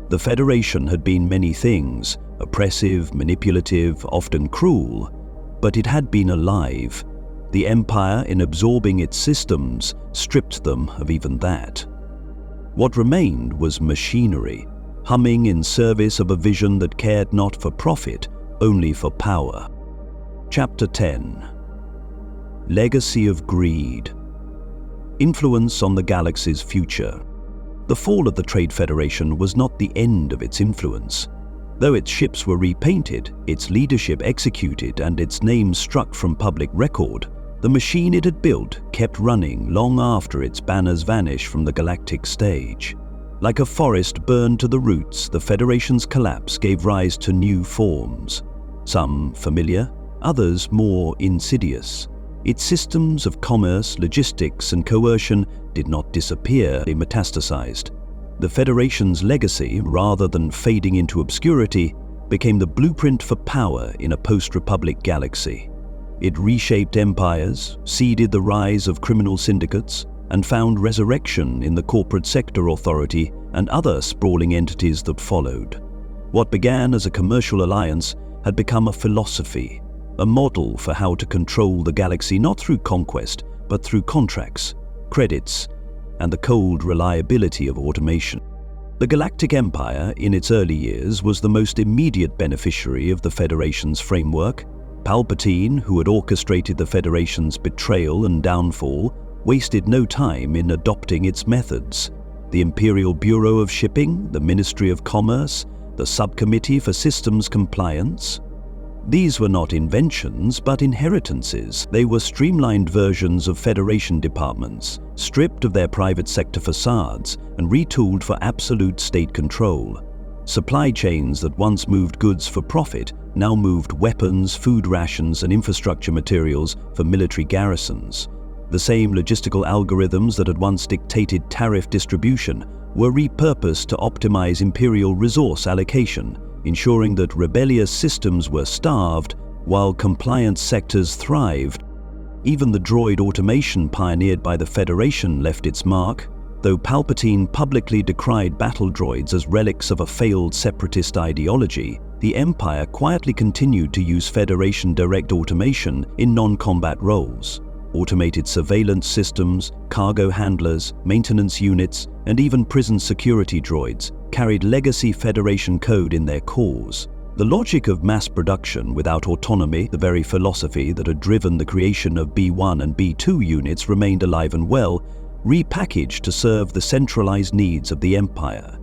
Speaker 1: The Federation had been many things, oppressive, manipulative, often cruel, but it had been alive. The Empire, in absorbing its systems, stripped them of even that. What remained was machinery, humming in service of a vision that cared not for profit, only for power. Chapter 10. Legacy of Greed. Influence on the galaxy's future. The fall of the Trade Federation was not the end of its influence. Though its ships were repainted, its leadership executed, and its name struck from public record, the machine it had built kept running long after its banners vanished from the galactic stage. Like a forest burned to the roots, the Federation's collapse gave rise to new forms. Some familiar, others more insidious. Its systems of commerce, logistics, and coercion did not disappear, they metastasized. The Federation's legacy, rather than fading into obscurity, became the blueprint for power in a post-Republic galaxy. It reshaped empires, seeded the rise of criminal syndicates, and found resurrection in the corporate sector authority and other sprawling entities that followed. What began as a commercial alliance had become a philosophy, a model for how to control the galaxy not through conquest, but through contracts, credits, and the cold reliability of automation. The Galactic Empire, in its early years, was the most immediate beneficiary of the Federation's framework. Palpatine, who had orchestrated the Federation's betrayal and downfall, wasted no time in adopting its methods. The Imperial Bureau of Shipping, the Ministry of Commerce, the Subcommittee for Systems Compliance. These were not inventions, but inheritances. They were streamlined versions of Federation departments, stripped of their private sector facades and retooled for absolute state control. Supply chains that once moved goods for profit now moved weapons, food rations, and infrastructure materials for military garrisons. The same logistical algorithms that had once dictated tariff distribution were repurposed to optimize imperial resource allocation, ensuring that rebellious systems were starved while compliant sectors thrived. Even the droid automation pioneered by the Federation left its mark. Though Palpatine publicly decried battle droids as relics of a failed separatist ideology, the Empire quietly continued to use Federation direct automation in non-combat roles. Automated surveillance systems, cargo handlers, maintenance units, and even prison security droids carried legacy Federation code in their cores. The logic of mass production without autonomy, the very philosophy that had driven the creation of B1 and B2 units, remained alive and well, repackaged to serve the centralized needs of the Empire.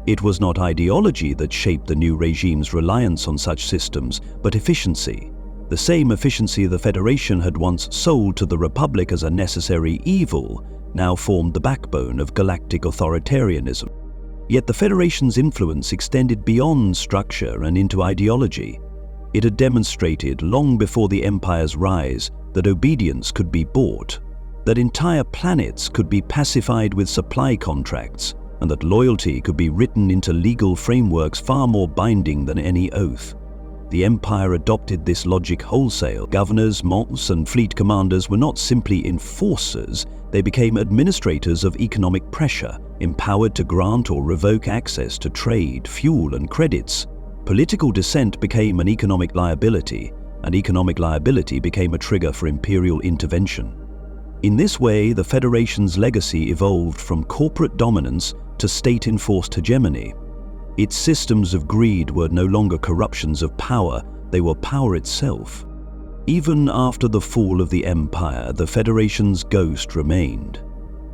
Speaker 1: It was not ideology that shaped the new regime's reliance on such systems, but efficiency. The same efficiency the Federation had once sold to the Republic as a necessary evil now formed the backbone of galactic authoritarianism. Yet the Federation's influence extended beyond structure and into ideology. It had demonstrated long before the Empire's rise that obedience could be bought, that entire planets could be pacified with supply contracts, and that loyalty could be written into legal frameworks far more binding than any oath. The Empire adopted this logic wholesale. Governors, monks, and fleet commanders were not simply enforcers, they became administrators of economic pressure, empowered to grant or revoke access to trade, fuel, and credits. Political dissent became an economic liability, and economic liability became a trigger for imperial intervention. In this way, the Federation's legacy evolved from corporate dominance to state-enforced hegemony. Its systems of greed were no longer corruptions of power, they were power itself. Even after the fall of the Empire, the Federation's ghost remained.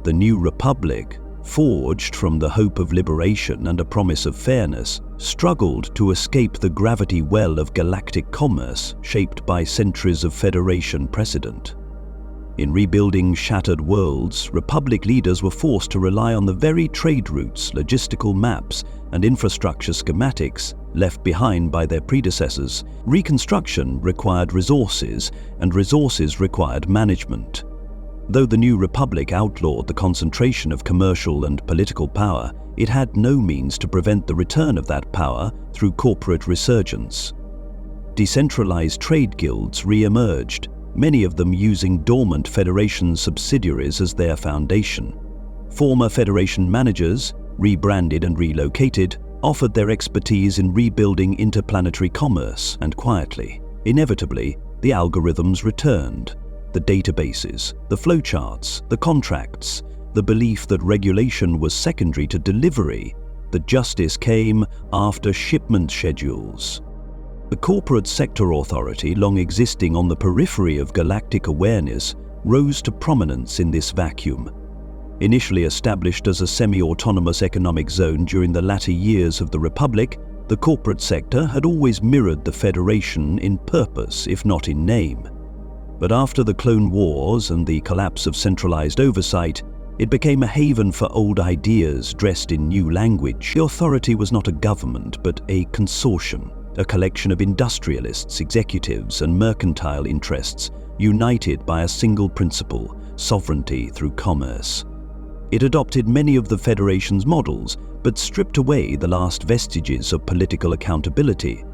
Speaker 1: The new Republic, forged from the hope of liberation and a promise of fairness, struggled to escape the gravity well of galactic commerce shaped by centuries of Federation precedent. In rebuilding shattered worlds, Republic leaders were forced to rely on the very trade routes, logistical maps, and infrastructure schematics left behind by their predecessors. Reconstruction required resources, and resources required management. Though the new Republic outlawed the concentration of commercial and political power, it had no means to prevent the return of that power through corporate resurgence. Decentralized trade guilds re-emerged, many of them using dormant Federation subsidiaries as their foundation. Former Federation managers, rebranded and relocated, offered their expertise in rebuilding interplanetary commerce, and quietly, inevitably, the algorithms returned. The databases, the flowcharts, the contracts, the belief that regulation was secondary to delivery, that justice came after shipment schedules. The corporate sector authority, long existing on the periphery of galactic awareness, rose to prominence in this vacuum. Initially established as a semi-autonomous economic zone during the latter years of the Republic, the corporate sector had always mirrored the Federation in purpose, if not in name. But after the Clone Wars and the collapse of centralized oversight, it became a haven for old ideas dressed in new language. The authority was not a government, but a consortium. A collection of industrialists, executives, and mercantile interests united by a single principle: sovereignty through commerce. It adopted many of the Federation's models, but stripped away the last vestiges of political accountability.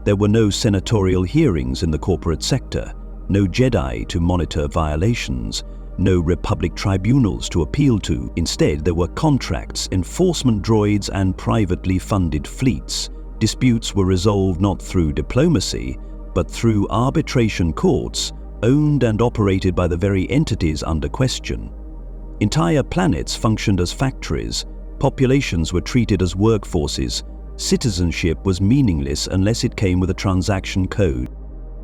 Speaker 1: There were no senatorial hearings in the corporate sector, no Jedi to monitor violations, no Republic tribunals to appeal to. Instead, there were contracts, enforcement droids, and privately funded fleets. Disputes were resolved not through diplomacy, but through arbitration courts, owned and operated by the very entities under question. Entire planets functioned as factories, Populations were treated as workforces. Citizenship was meaningless unless it came with a transaction code.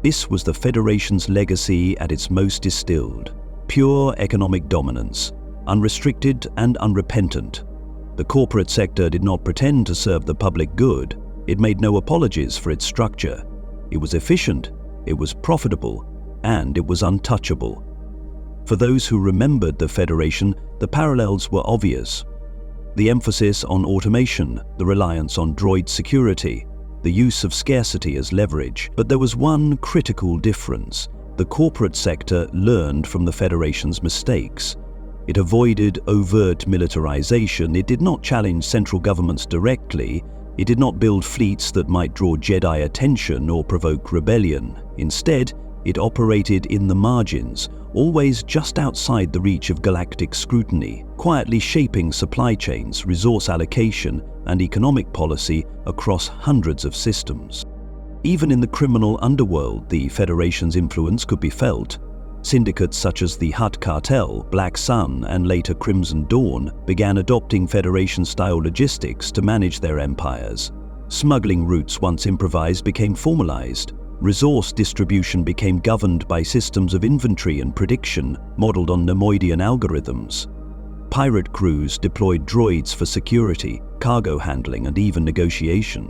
Speaker 1: This was the Federation's legacy at its most distilled. Pure economic dominance, unrestricted and unrepentant. The corporate sector did not pretend to serve the public good. It made no apologies for its structure. It was efficient, it was profitable, and it was untouchable. For those who remembered the Federation, the parallels were obvious. The emphasis on automation, the reliance on droid security, the use of scarcity as leverage. But there was one critical difference. The corporate sector learned from the Federation's mistakes. It avoided overt militarization. It did not challenge central governments directly. It did not build fleets that might draw Jedi attention or provoke rebellion. Instead, it operated in the margins, always just outside the reach of galactic scrutiny, quietly shaping supply chains, resource allocation, and economic policy across hundreds of systems. Even in the criminal underworld, the Federation's influence could be felt. Syndicates such as the Hutt Cartel, Black Sun, and later Crimson Dawn began adopting Federation-style logistics to manage their empires. Smuggling routes once improvised became formalized. Resource distribution became governed by systems of inventory and prediction modeled on Neimoidian algorithms. Pirate crews deployed droids for security, cargo handling, and even negotiation.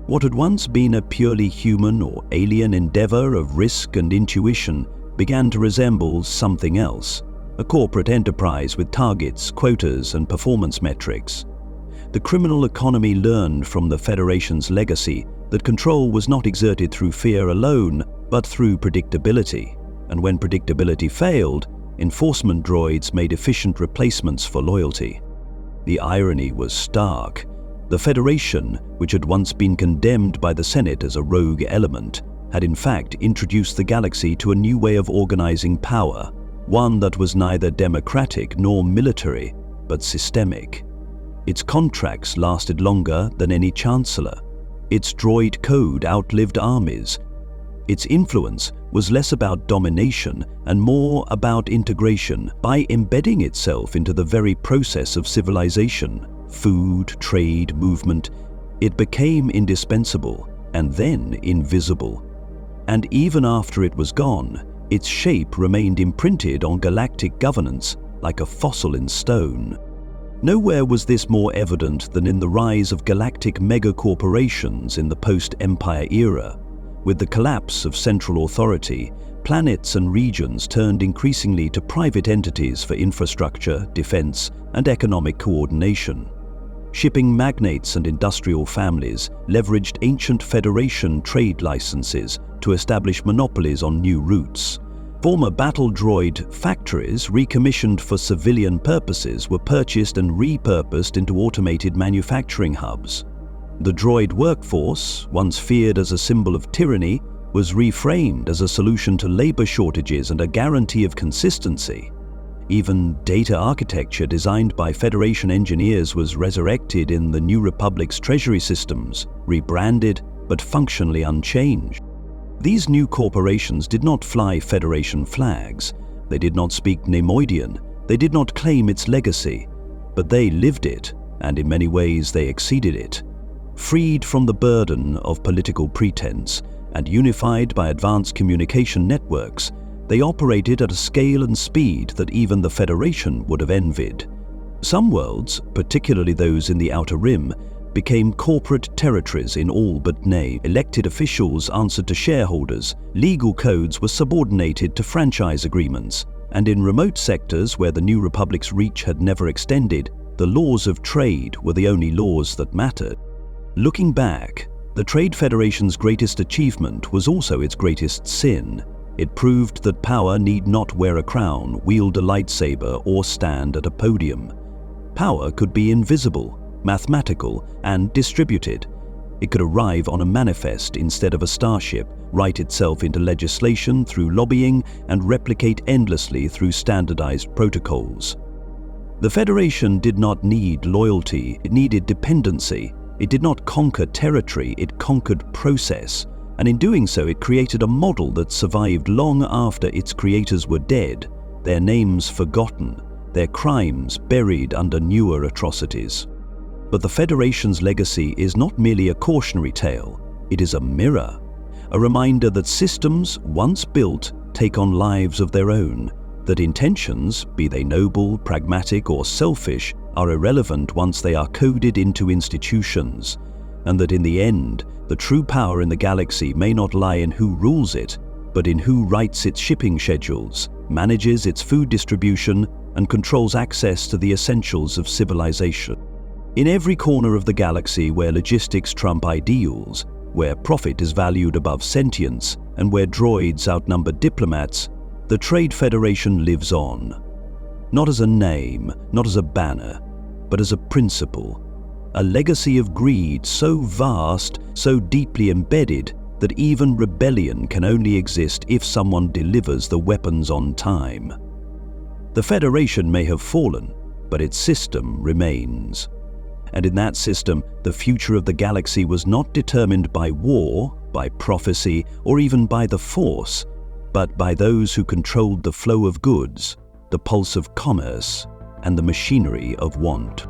Speaker 1: What had once been a purely human or alien endeavor of risk and intuition began to resemble something else, a corporate enterprise with targets, quotas, and performance metrics. The criminal economy learned from the Federation's legacy that control was not exerted through fear alone, but through predictability. And when predictability failed, enforcement droids made efficient replacements for loyalty. The irony was stark. The Federation, which had once been condemned by the Senate as a rogue element, had in fact introduced the galaxy to a new way of organizing power, one that was neither democratic nor military, but systemic. Its contracts lasted longer than any chancellor. Its droid code outlived armies. Its influence was less about domination and more about integration. By embedding itself into the very process of civilization, food, trade, movement, it became indispensable and then invisible. And even after it was gone, its shape remained imprinted on galactic governance like a fossil in stone. Nowhere was this more evident than in the rise of galactic megacorporations in the post-Empire era. With the collapse of central authority, planets and regions turned increasingly to private entities for infrastructure, defense, and economic coordination. Shipping magnates and industrial families leveraged ancient Federation trade licenses to establish monopolies on new routes. Former battle droid factories recommissioned for civilian purposes were purchased and repurposed into automated manufacturing hubs. The droid workforce, once feared as a symbol of tyranny, was reframed as a solution to labor shortages and a guarantee of consistency. Even data architecture designed by Federation engineers was resurrected in the New Republic's treasury systems, rebranded but functionally unchanged. These new corporations did not fly Federation flags, they did not speak Neimoidian, they did not claim its legacy, but they lived it, and in many ways they exceeded it. Freed from the burden of political pretense and unified by advanced communication networks, they operated at a scale and speed that even the Federation would have envied. Some worlds, particularly those in the Outer Rim, became corporate territories in all but name. Elected officials answered to shareholders, legal codes were subordinated to franchise agreements, and in remote sectors where the New Republic's reach had never extended, the laws of trade were the only laws that mattered. Looking back, the Trade Federation's greatest achievement was also its greatest sin. It proved that power need not wear a crown, wield a lightsaber, or stand at a podium. Power could be invisible, mathematical, and distributed. It could arrive on a manifest instead of a starship, write itself into legislation through lobbying, and replicate endlessly through standardized protocols. The Federation did not need loyalty, it needed dependency. It did not conquer territory, it conquered process. And in doing so, it created a model that survived long after its creators were dead, their names forgotten, their crimes buried under newer atrocities. But the Federation's legacy is not merely a cautionary tale, it is a mirror, a reminder that systems, once built, take on lives of their own, that intentions, be they noble, pragmatic, or selfish, are irrelevant once they are coded into institutions, and that in the end, the true power in the galaxy may not lie in who rules it, but in who writes its shipping schedules, manages its food distribution, and controls access to the essentials of civilization. In every corner of the galaxy where logistics trump ideals, where profit is valued above sentience, and where droids outnumber diplomats, the Trade Federation lives on. Not as a name, not as a banner, but as a principle. A legacy of greed so vast, so deeply embedded, that even rebellion can only exist if someone delivers the weapons on time. The Federation may have fallen, but its system remains. And in that system, the future of the galaxy was not determined by war, by prophecy, or even by the Force, but by those who controlled the flow of goods, the pulse of commerce, and the machinery of want.